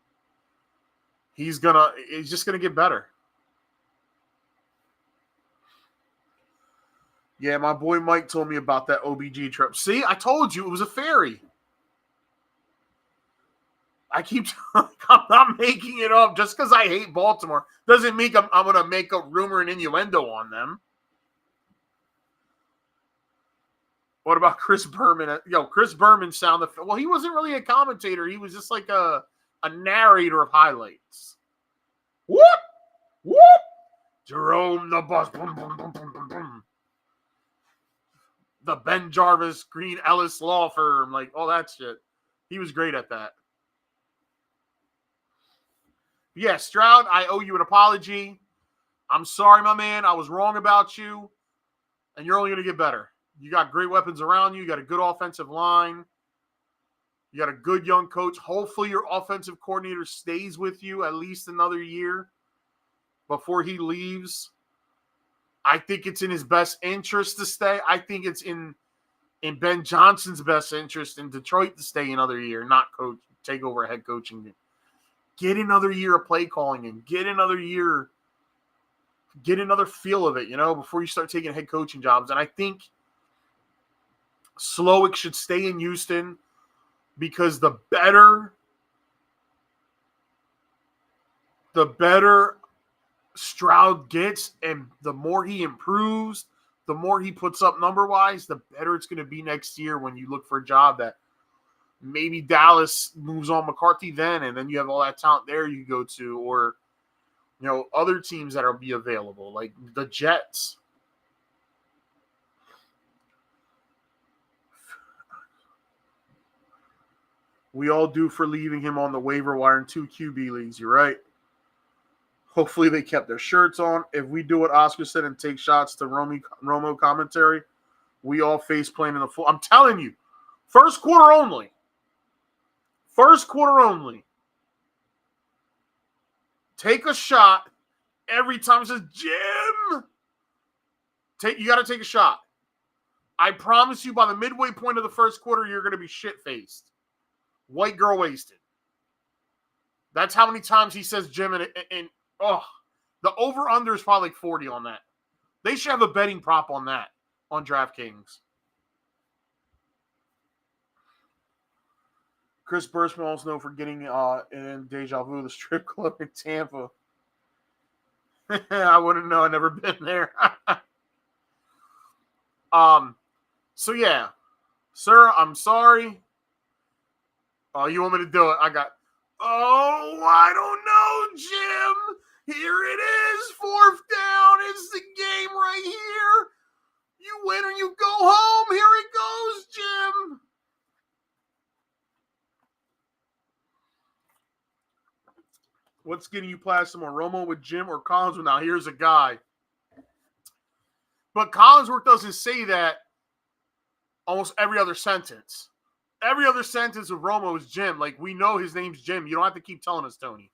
he's just going to get better. Yeah, my boy Mike told me about that OBG trip. See, I told you it was a ferry. I'm not making it up. Just because I hate Baltimore doesn't mean I'm going to make a rumor and innuendo on them. What about Chris Berman? Chris Berman sounded. Well, he wasn't really a commentator. He was just like a narrator of highlights. Whoop! Whoop! Jerome the bus. Boom, boom, boom, boom, boom, boom. The Ben Jarvis Green Ellis law firm. Like, all that shit. He was great at that. Yeah, Stroud, I owe you an apology. I'm sorry, my man. I was wrong about you. And you're only going to get better. You got great weapons around you. You got a good offensive line. You got a good young coach. Hopefully your offensive coordinator stays with you at least another year before he leaves. I think it's in his best interest to stay. I think it's in Ben Johnson's best interest in Detroit to stay another year, not take over head coaching. Get another year of play calling and get another feel of it, before you start taking head coaching jobs. And I think Slowick should stay in Houston because the better Stroud gets and the more he improves, the more he puts up number-wise, the better it's going to be next year when you look for a job that maybe Dallas moves on McCarthy then, and then you have all that talent there you go to, or, other teams that will be available, like the Jets. We all do for leaving him on the waiver wire in 2 QB leagues. You're right. Hopefully they kept their shirts on. If we do what Oscar said and take shots to Romo commentary, we all face plant in the full. I'm telling you, first quarter only. First quarter only. Take a shot every time it says, Jim. You got to take a shot. I promise you by the midway point of the first quarter, you're going to be shit-faced. White girl wasted. That's how many times he says Jim and the over-under is probably like 40 on that. They should have a betting prop on that on DraftKings. Chris Bursman also known for getting in Deja Vu, the strip club in Tampa. I wouldn't know. I've never been there. So, yeah. Sir, I'm sorry. Oh, you want me to do it? I don't know, Jim. Here it is. 4th down. It's the game right here. You win or you go home. Here it goes, Jim. What's getting you plastic more, Romo with Jim or Collinsworth? Now, here's a guy. But Collinsworth doesn't say that almost every other sentence. Every other sentence of Romo is Jim. Like, we know his name's Jim. You don't have to keep telling us, Tony.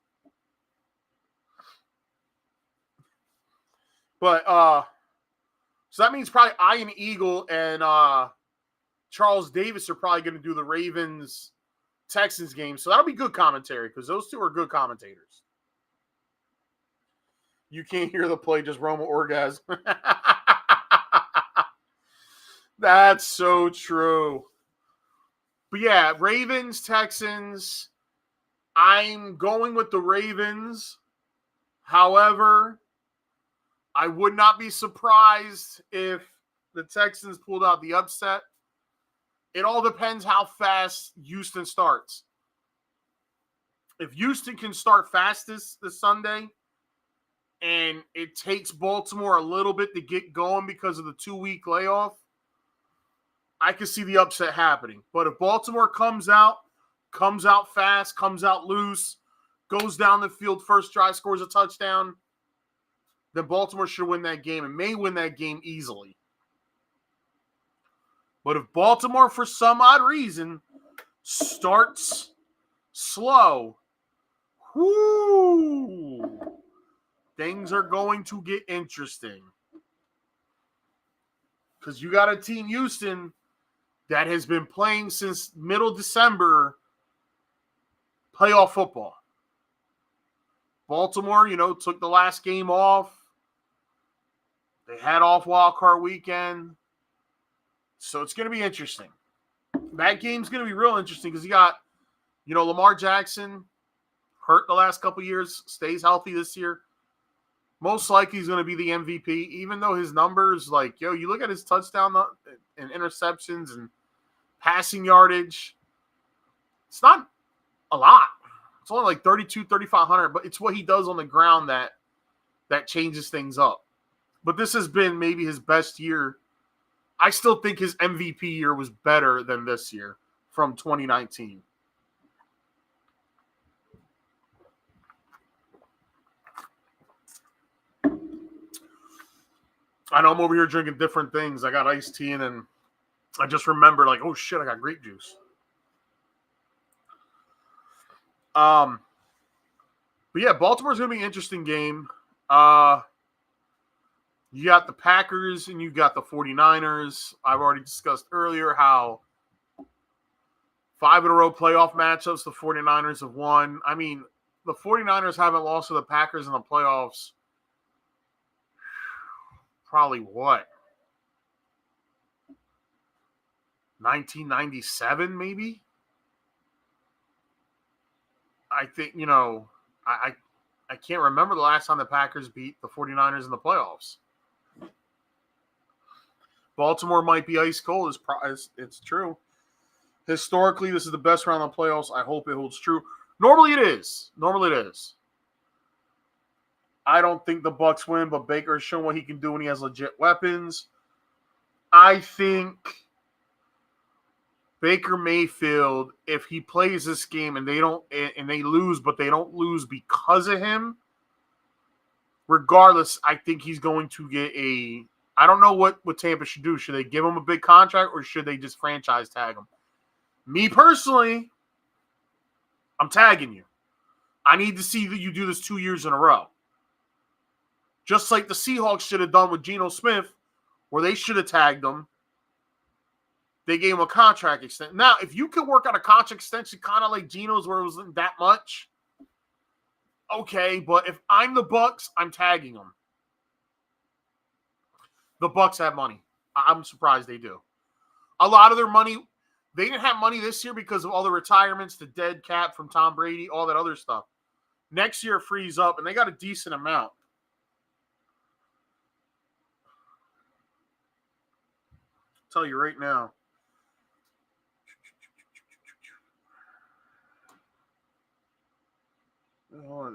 But so that means probably Ian Eagle and Charles Davis are probably going to do the Ravens Texans game. So that'll be good commentary because those two are good commentators. You can't hear the play, just Roma orgasm. That's so true. But yeah, Ravens, Texans. I'm going with the Ravens. However, I would not be surprised if the Texans pulled out the upset. It all depends how fast Houston starts. If Houston can start fast this Sunday, and it takes Baltimore a little bit to get going because of the 2-week layoff, I can see the upset happening. But if Baltimore comes out fast, comes out loose, goes down the field, first drive, scores a touchdown, then Baltimore should win that game and may win that game easily. But if Baltimore, for some odd reason, starts slow, things are going to get interesting. Because you got a team, Houston, that has been playing since middle December playoff football. Baltimore, took the last game off. They had off Wildcard Weekend. So it's going to be interesting. That game's going to be real interesting because you got, Lamar Jackson hurt the last couple years, stays healthy this year. Most likely he's going to be the MVP, even though his numbers, you look at his touchdown and interceptions and passing yardage. It's not a lot. It's only like 3,500, but it's what he does on the ground that changes things up. But this has been maybe his best year. I still think his MVP year was better than this year from 2019. I know I'm over here drinking different things. I got iced tea, and then I just remembered, oh shit, I got grape juice. But yeah, Baltimore's gonna be an interesting game. You got the Packers and you got the 49ers. I've already discussed earlier how 5 in a row playoff matchups the 49ers have won. I mean, the 49ers haven't lost to the Packers in the playoffs. Probably what? 1997, maybe? I think, I can't remember the last time the Packers beat the 49ers in the playoffs. Baltimore might be ice cold. It's true. Historically, this is the best round of playoffs. I hope it holds true. Normally it is. I don't think the Bucs win, but Baker has shown what he can do when he has legit weapons. I think Baker Mayfield, if he plays this game and they lose, but they don't lose because of him, regardless, I think he's going to get I don't know what Tampa should do. Should they give him a big contract or should they just franchise tag him? Me personally, I'm tagging you. I need to see that you do this 2 years in a row. Just like the Seahawks should have done with Geno Smith, where they should have tagged him. They gave him a contract extension. Now, if you could work out a contract extension kind of like Geno's where it wasn't that much, okay, but if I'm the Bucs, I'm tagging him. The Bucs have money. I'm surprised they do. A lot of their money, they didn't have money this year because of all the retirements, the dead cap from Tom Brady, all that other stuff. Next year frees up, and they got a decent amount. I'll tell you right now.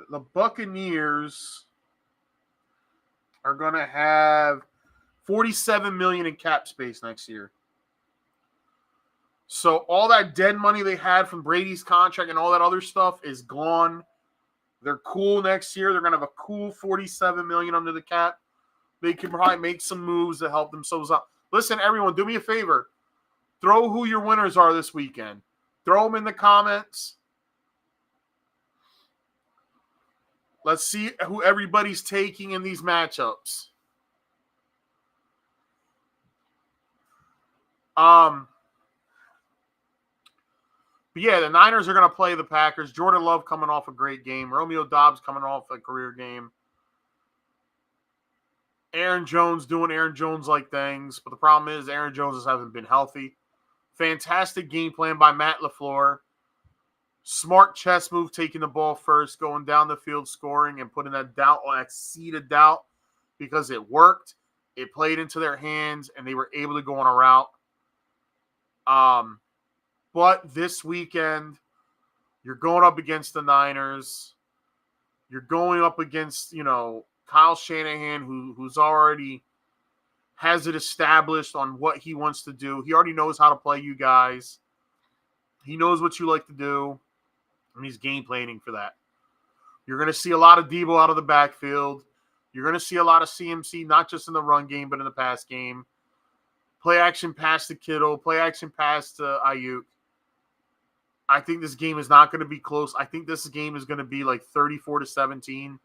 The Buccaneers are going to have $47 million in cap space next year. So all that dead money they had from Brady's contract and all that other stuff is gone. They're cool next year. They're going to have a cool $47 million under the cap. They can probably make some moves to help themselves out. Listen, everyone, do me a favor. Throw who your winners are this weekend. Throw them in the comments. Let's see who everybody's taking in these matchups. But yeah, the Niners are going to play the Packers. Jordan Love coming off a great game. Romeo Doubs coming off a career game. Aaron Jones doing Aaron Jones-like things. But the problem is Aaron Jones hasn't been healthy. Fantastic game plan by Matt LaFleur. Smart chess move, taking the ball first, going down the field, scoring, and putting that doubt on that seed of doubt because it worked. It played into their hands, and they were able to go on a route. But this weekend, you're going up against the Niners. You're going up against, Kyle Shanahan, who's already has it established on what he wants to do. He already knows how to play you guys. He knows what you like to do, and he's game planning for that. You're going to see a lot of Debo out of the backfield. You're going to see a lot of CMC, not just in the run game, but in the pass game. Play action pass to Kittle. Play action pass to Ayuk. I think this game is not going to be close. I think this game is going to be like 34-17,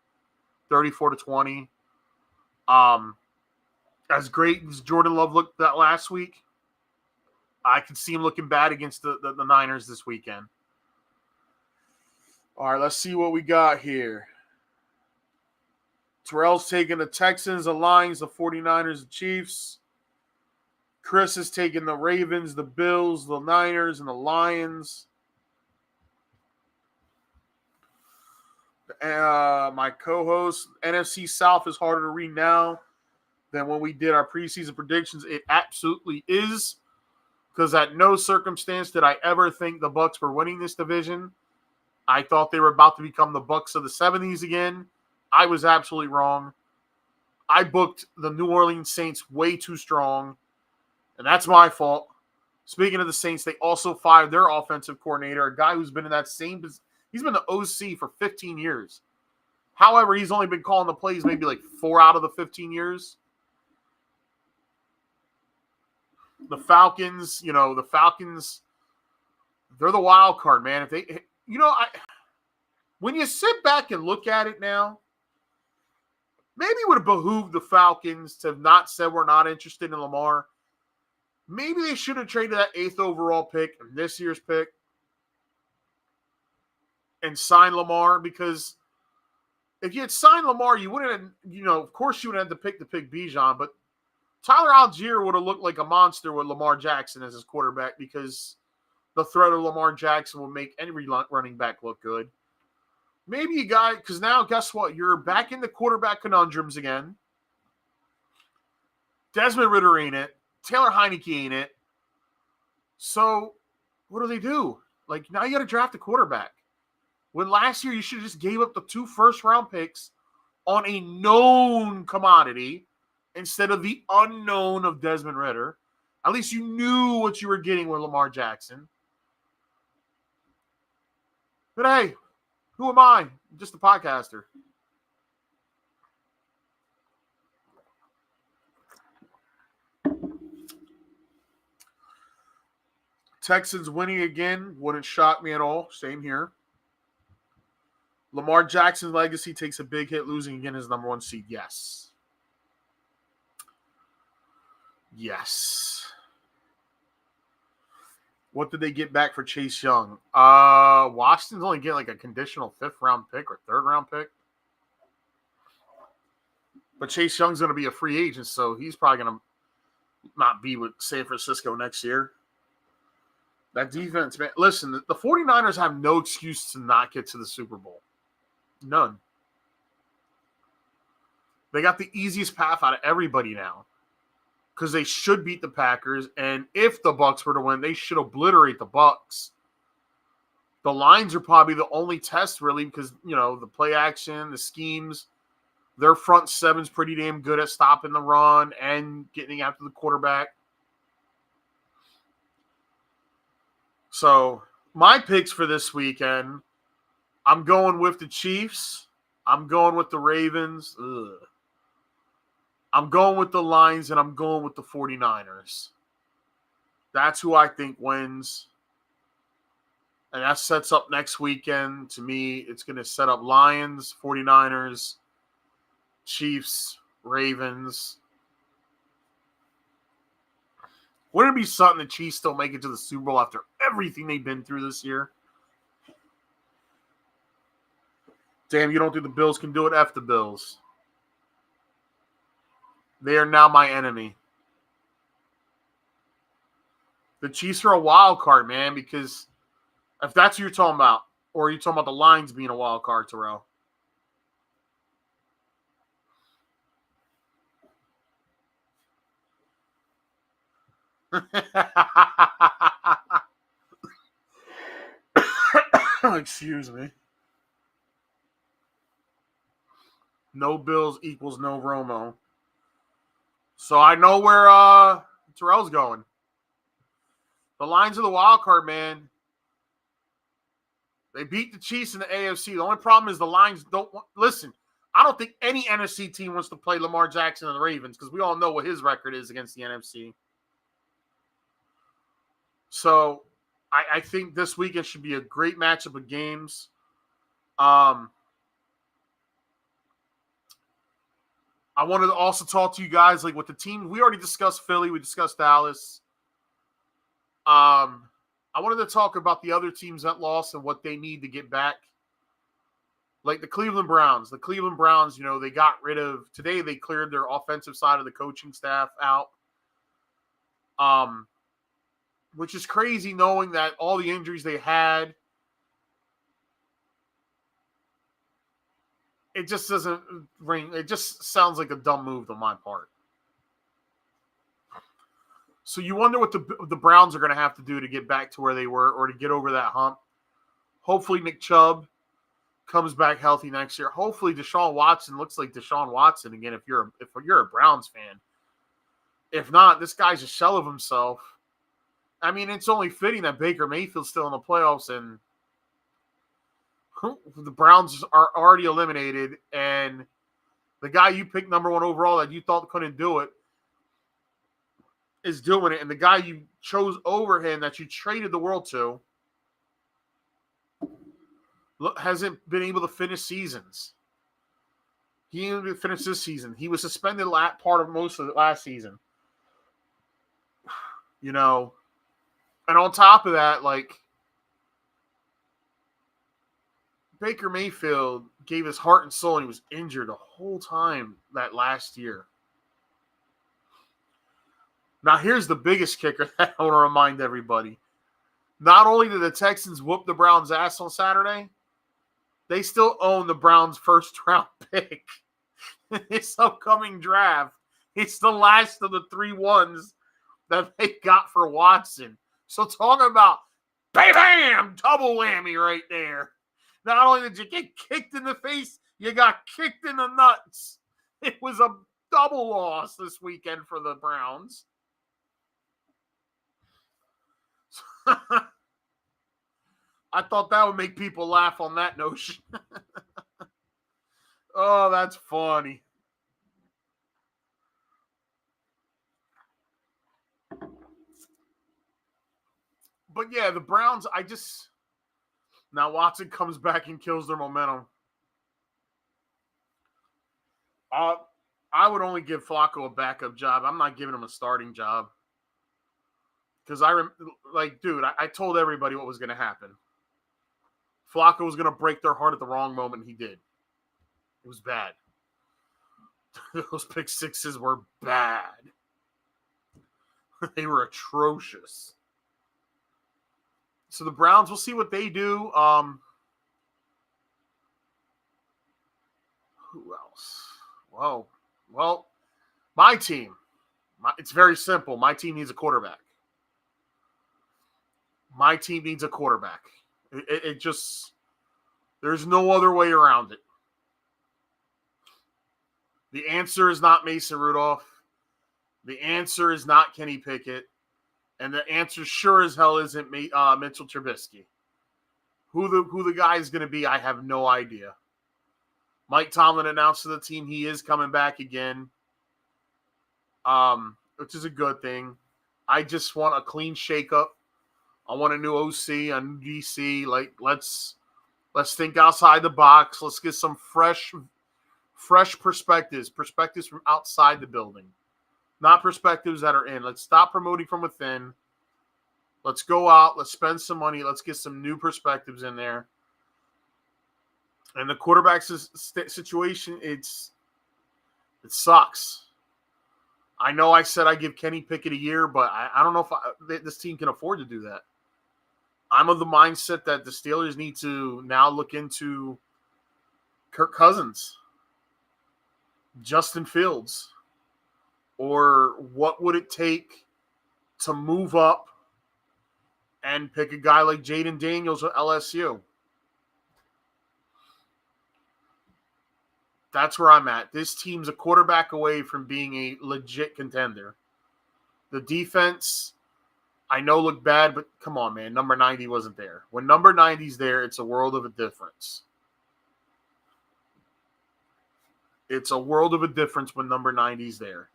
34-20. As great as Jordan Love looked that last week, I could see him looking bad against the Niners this weekend. All right, let's see what we got here. Terrell's taking the Texans, the Lions, the 49ers, the Chiefs. Chris is taking the Ravens, the Bills, the Niners, and the Lions. My co-host, NFC South is harder to read now than when we did our preseason predictions. It absolutely is, because at no circumstance did I ever think the Bucs were winning this division. I thought they were about to become the Bucs of the 70s again. I was absolutely wrong. I booked the New Orleans Saints way too strong, and that's my fault. Speaking of the Saints, they also fired their offensive coordinator, a guy who's been in that same position. He's been the OC for 15 years. However, he's only been calling the plays maybe like 4 out of the 15 years. The Falcons, they're the wild card, man. If they, when you sit back and look at it now, maybe it would have behooved the Falcons to have not said we're not interested in Lamar. Maybe they should have traded that 8th overall pick and this year's pick and signed Lamar, because if you had signed Lamar, you wouldn't have, of course you would have had to pick Bijan, but Tyler Algier would have looked like a monster with Lamar Jackson as his quarterback, because the threat of Lamar Jackson will make any running back look good. Maybe you guys, because now guess what? You're back in the quarterback conundrums again. Desmond Ridder ain't it. Taylor Heineke ain't it. So what do? Like, now you got to draft a quarterback. When last year you should have just gave up the 2 first-round picks on a known commodity instead of the unknown of Desmond Ridder. At least you knew what you were getting with Lamar Jackson. But hey, who am I? I'm just a podcaster. Texans winning again wouldn't shock me at all. Same here. Lamar Jackson's legacy takes a big hit losing again as number 1 seed. Yes. Yes. What did they get back for Chase Young? Washington's only getting like a conditional 5th round pick or 3rd round pick. But Chase Young's going to be a free agent, so he's probably going to not be with San Francisco next year. That defense, man. Listen, the 49ers have no excuse to not get to the Super Bowl. None. They got the easiest path out of everybody now, because they should beat the Packers, and if the Bucs were to win, they should obliterate the Bucs. The lines are probably the only test, really, because, the play action, the schemes, their front seven's pretty damn good at stopping the run and getting after the quarterback. So, my picks for this weekend, I'm going with the Chiefs. I'm going with the Ravens. I'm going with the Lions, and I'm going with the 49ers. That's who I think wins. And that sets up next weekend. To me, it's going to set up Lions, 49ers, Chiefs, Ravens. Wouldn't it be something the Chiefs still make it to the Super Bowl after everything they've been through this year? Damn, you don't think the Bills can do it? F the Bills. They are now my enemy. The Chiefs are a wild card, man, because if that's what you're talking about, or are you talking about the Lions being a wild card, Terrell? Excuse me. No Bills equals no Romo. So I know where Terrell's going. The Lions are the wild card, man. They beat the Chiefs in the AFC. The only problem is the Lions don't want... Listen, I don't think any NFC team wants to play Lamar Jackson and the Ravens because we all know what his record is against the NFC. So I think this weekend should be a great matchup of games. I wanted to also talk to you guys like with the team. We already discussed Philly. We discussed Dallas. I wanted to talk about the other teams that lost and what they need to get back. Like the Cleveland Browns. The Cleveland Browns, they got rid of... Today, they cleared their offensive side of the coaching staff out. Which is crazy knowing that all the injuries they had... It just doesn't ring. It just sounds like a dumb move on my part. So you wonder what the Browns are going to have to do to get back to where they were or to get over that hump. Hopefully Nick Chubb comes back healthy next year. Hopefully Deshaun Watson looks like Deshaun Watson again if you're a Browns fan. If not, this guy's a shell of himself. I mean, it's only fitting that Baker Mayfield's still in the playoffs and the Browns are already eliminated, and the guy you picked number 1 overall that you thought couldn't do it is doing it, and the guy you chose over him that you traded the world to hasn't been able to finish seasons. He didn't finish this season. He was suspended part of most of the last season. And on top of that, Baker Mayfield gave his heart and soul and he was injured the whole time that last year. Now, here's the biggest kicker that I want to remind everybody. Not only did the Texans whoop the Browns' ass on Saturday, they still own the Browns' first-round pick in this upcoming draft. It's the last of the 3 ones that they got for Watson. So talk about bam, double whammy right there. Not only did you get kicked in the face, you got kicked in the nuts. It was a double loss this weekend for the Browns. I thought that would make people laugh on that notion. Oh, that's funny. But yeah, the Browns, now Watson comes back and kills their momentum. I would only give Flacco a backup job. I'm not giving him a starting job. Because I told everybody what was going to happen. Flacco was going to break their heart at the wrong moment, and he did. It was bad. Those pick sixes were bad. They were atrocious. So the Browns, we'll see what they do. Who else? Well, my team. It's very simple. My team needs a quarterback. My team needs a quarterback. It just, there's no other way around it. The answer is not Mason Rudolph. The answer is not Kenny Pickett. And the answer sure as hell isn't Mitchell Trubisky. Who the guy is going to be, I have no idea. Mike Tomlin announced to the team he is coming back again, which is a good thing. I just want a clean shakeup. I want a new OC, a new DC. Let's think outside the box. Let's get some fresh perspectives from outside the building. not perspectives that are in. Let's stop promoting from within. Let's go out. Let's spend some money. Let's get some new perspectives in there. And the quarterback situation, it sucks. I know I said I give Kenny Pickett a year, but I don't know if this team can afford to do that. I'm of the mindset that the Steelers need to now look into Kirk Cousins, Justin Fields, or what would it take to move up and pick a guy like Jaden Daniels at LSU. That's where I'm at. This team's a quarterback away from being a legit contender. The defense, I know, looked bad, but come on, man. Number 90 wasn't there. When number 90's there, it's a world of a difference. It's a world of a difference when number 90's there.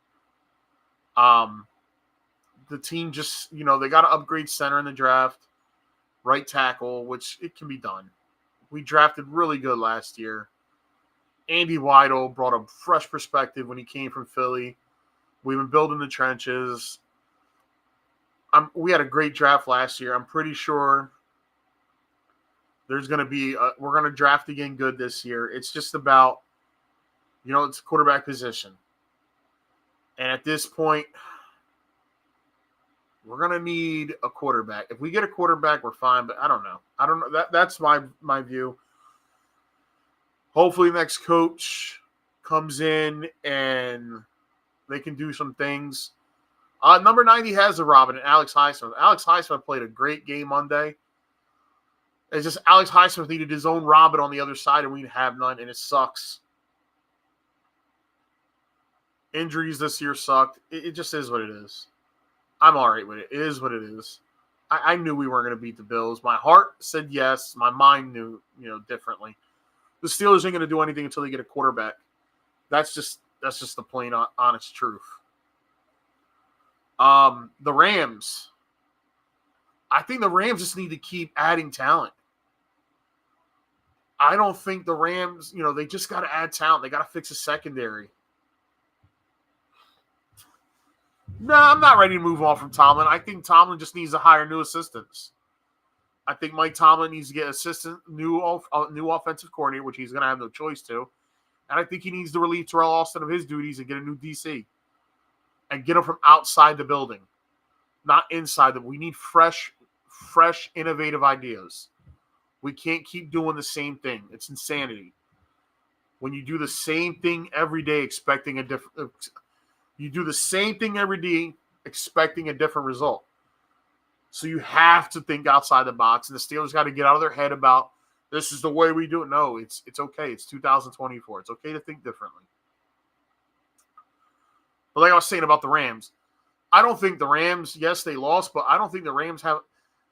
The team just, they got to upgrade center in the draft, right tackle, which it can be done. We drafted really good last year. Andy Weidel brought a fresh perspective when he came from Philly. We've been building the trenches. We had a great draft last year. I'm pretty sure there's going to be we're going to draft again good this year. It's just about, it's quarterback position. And at this point, we're going to need a quarterback. If we get a quarterback, we're fine, but I don't know. That's my view. Hopefully next coach comes in and they can do some things. Number 90 has a Robin and Alex Highsmith. Alex Highsmith played a great game Monday. It's just Alex Highsmith needed his own Robin on the other side, and we didn't have none, and it sucks. Injuries this year sucked. It just is what it is. I'm all right with it. It is what it is. I knew we weren't going to beat the Bills. My heart said yes. My mind knew, differently. The Steelers ain't going to do anything until they get a quarterback. That's just the plain, honest truth. The Rams. I think the Rams just need to keep adding talent. I don't think the Rams, they just got to add talent. They got to fix a secondary. No, I'm not ready to move on from Tomlin. I think Tomlin just needs to hire new assistants. I think Mike Tomlin needs to get new offensive coordinator, which he's going to have no choice to. And I think he needs to relieve Terrell Austin of his duties and get a new DC. And get him from outside the building, not inside them. We need fresh, innovative ideas. We can't keep doing the same thing. It's insanity. When you do the same thing every day, expecting a different result. So you have to think outside the box, and the Steelers got to get out of their head about this is the way we do it. No, it's okay. It's 2024. It's okay to think differently. But like I was saying about the Rams, I don't think the Rams, yes, they lost, but I don't think the Rams have,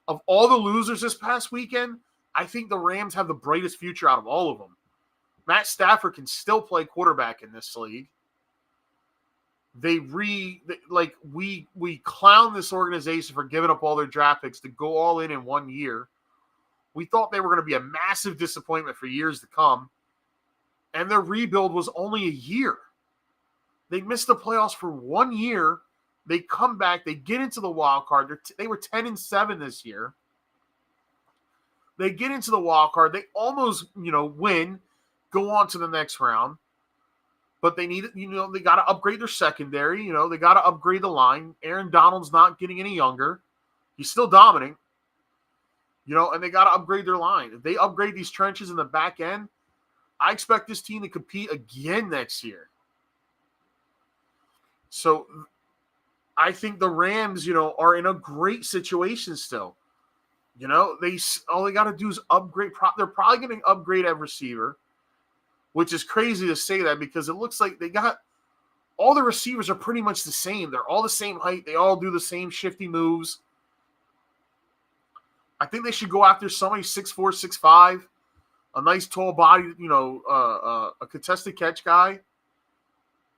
of all the losers this past weekend, I think the Rams have the brightest future out of all of them. Matt Stafford can still play quarterback in this league. We clown this organization for giving up all their draft picks to go all in 1 year. We thought they were going to be a massive disappointment for years to come. And their rebuild was only a year. They missed the playoffs for 1 year. They come back. They get into the wild card. They were 10-7 this year. They get into the wild card. They almost, win, go on to the next round. But they need, they got to upgrade their secondary. They got to upgrade the line. Aaron Donald's not getting any younger. He's still dominant. And they got to upgrade their line. If they upgrade these trenches in the back end, I expect this team to compete again next year. So I think the Rams, are in a great situation still. All they got to do is upgrade. They're probably going to upgrade at receiver, which is crazy to say that because it looks like they got all the receivers are pretty much the same. They're all the same height. They all do the same shifty moves. I think they should go after somebody 6'4", 6'5", a nice tall body, a contested catch guy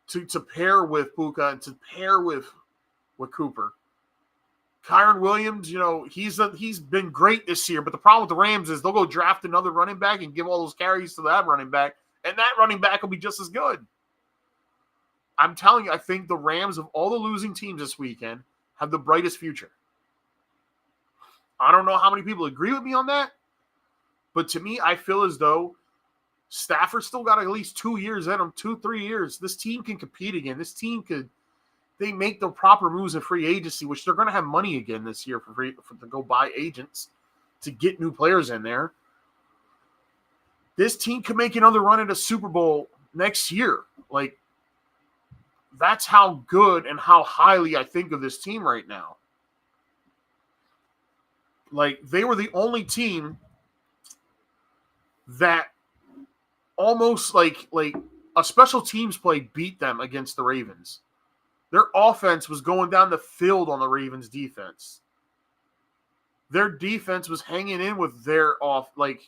to pair with Puka and to pair with Cooper. Kyron Williams, he's been great this year, but the problem with the Rams is they'll go draft another running back and give all those carries to that running back, and that running back will be just as good. I'm telling you, I think the Rams, of all the losing teams this weekend, have the brightest future. I don't know how many people agree with me on that, but to me, I feel as though Stafford still got at least 2 years in him, 2-3 years. This team can compete again. This team they make the proper moves in free agency, which they're going to have money again this year to go buy agents to get new players in there. This team could make another run at a Super Bowl next year. Like, that's how good and how highly I think of this team right now. Like, they were the only team that almost like a special teams play beat them against the Ravens. Their offense was going down the field on the Ravens defense. Their defense was hanging in with their off. Like,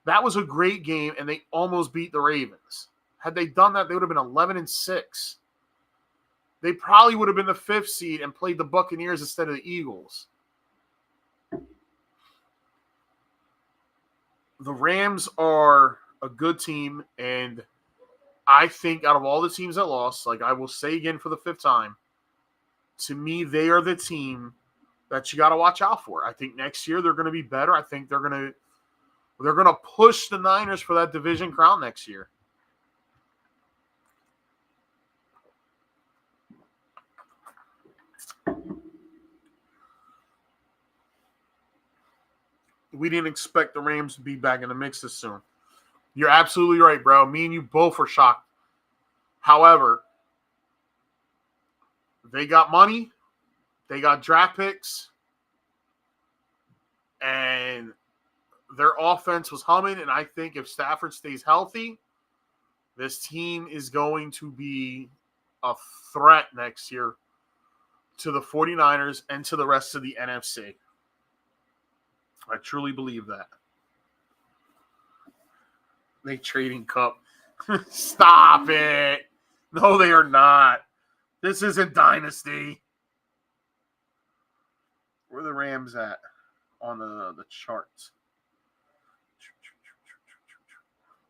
that was a great game, and they almost beat the Ravens. Had they done that, they would have been 11-6. They probably would have been the 5th seed and played the Buccaneers instead of the Eagles. The Rams are a good team, and I think out of all the teams that lost, like I will say again for the 5th time, to me, they are the team that you got to watch out for. I think next year they're going to be better. I think they're going to push the Niners for that division crown next year. We didn't expect the Rams to be back in the mix this soon. You're absolutely right, bro. Me and you both were shocked. However, they got money, they got draft picks, and their offense was humming. And I think if Stafford stays healthy, this team is going to be a threat next year to the 49ers and to the rest of the NFC. I truly believe that. They trading Cup. Stop it. No, they are not. This isn't Dynasty. Where are the Rams at on the charts?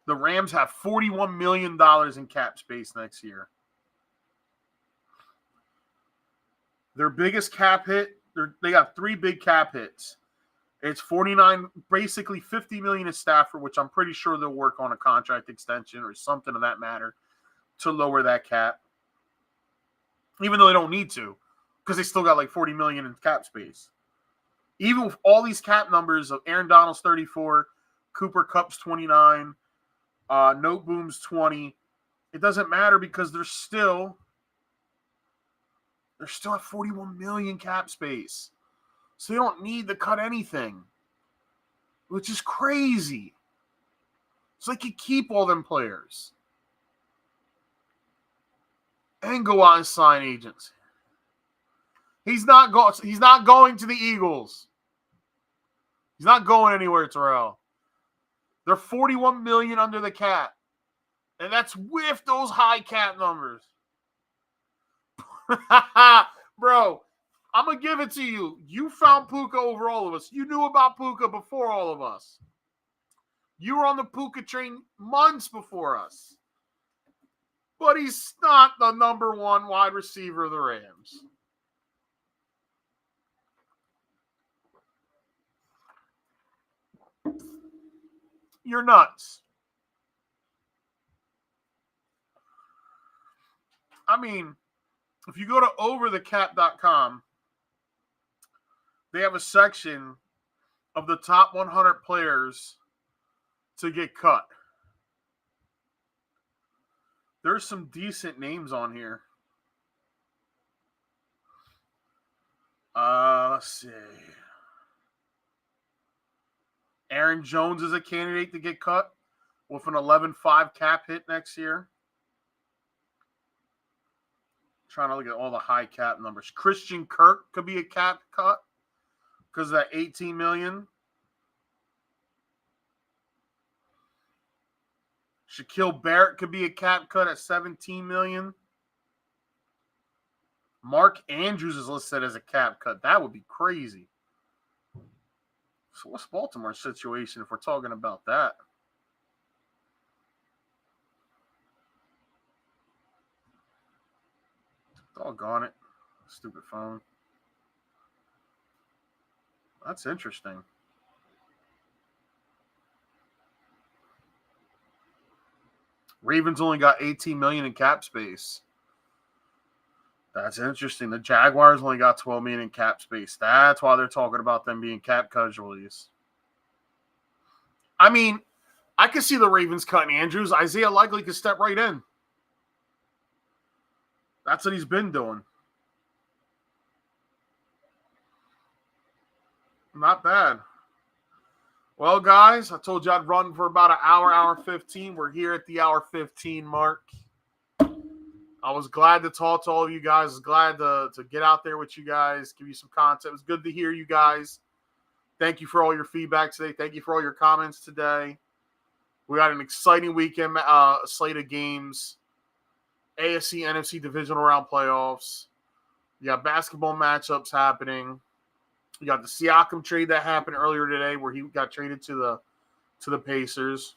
The Rams have $41 million in cap space next year. Their biggest cap hit, they got 3 big cap hits. It's 49, basically $50 million in Stafford, which I'm pretty sure they'll work on a contract extension or something of that matter to lower that cap. Even though they don't need to, because they still got like $40 million in cap space. Even with all these cap numbers of Aaron Donald's 34, Cooper Kupp's 29, Noteboom's 20, it doesn't matter because they're still at 41 million cap space. So they don't need to cut anything, which is crazy. So they could keep all them players and go out and sign agents. He's not going to the Eagles. He's not going anywhere, Terrell. They're 41 million under the cap. And that's with those high cap numbers. Bro, I'm going to give it to you. You found Puka over all of us. You knew about Puka before all of us. You were on the Puka train months before us. But he's not the number 1 wide receiver of the Rams. You're nuts. I mean, if you go to overthecap.com, they have a section of the top 100 players to get cut. There's some decent names on here. Let's see. Aaron Jones is a candidate to get cut with an 11.5 cap hit next year. Trying to look at all the high cap numbers. Christian Kirk could be a cap cut because of that $18 million. Shaquille Barrett could be a cap cut at $17 million. Mark Andrews is listed as a cap cut. That would be crazy. So what's Baltimore's situation if we're talking about that? Doggone it. Stupid phone. That's interesting. Ravens only got $18 million in cap space. That's interesting. The Jaguars only got $12 million in cap space. That's why they're talking about them being cap casualties. I mean, I could see the Ravens cutting Andrews. Isaiah likely could step right in. That's what he's been doing. Not bad. Well, guys, I told you I'd run for about an hour 15. We're here at the hour 15 mark. I was glad to talk to all of you guys. I was glad to get out there with you guys, give you some content. It was good to hear you guys. Thank you for all your feedback today. Thank you for all your comments today. We got an exciting weekend slate of games. AFC, NFC divisional round playoffs. You got basketball matchups happening. You got the Siakam trade that happened earlier today where he got traded to the Pacers.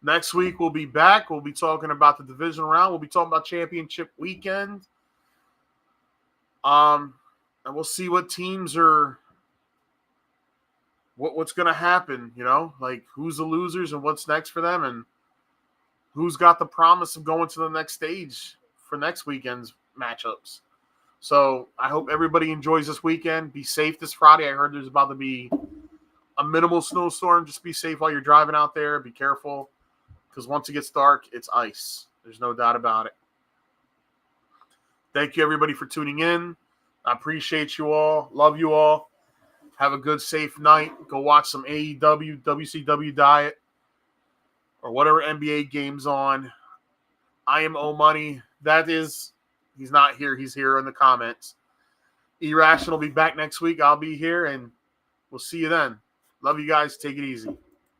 Next week we'll be back. We'll be talking about the divisional round. We'll be talking about championship weekend. And we'll see what teams are what's going to happen, like who's the losers and what's next for them and who's got the promise of going to the next stage for next weekend's matchups. So I hope everybody enjoys this weekend. Be safe this Friday. I heard there's about to be a minimal snowstorm. Just be safe while you're driving out there. Be careful because once it gets dark, it's ice. There's no doubt about it. Thank you, everybody, for tuning in. I appreciate you all. Love you all. Have a good, safe night. Go watch some AEW, WCW Diet, or whatever NBA game's on. I am O-Money. That is... He's not here. He's here in the comments. Irrational will be back next week. I'll be here, and we'll see you then. Love you guys. Take it easy.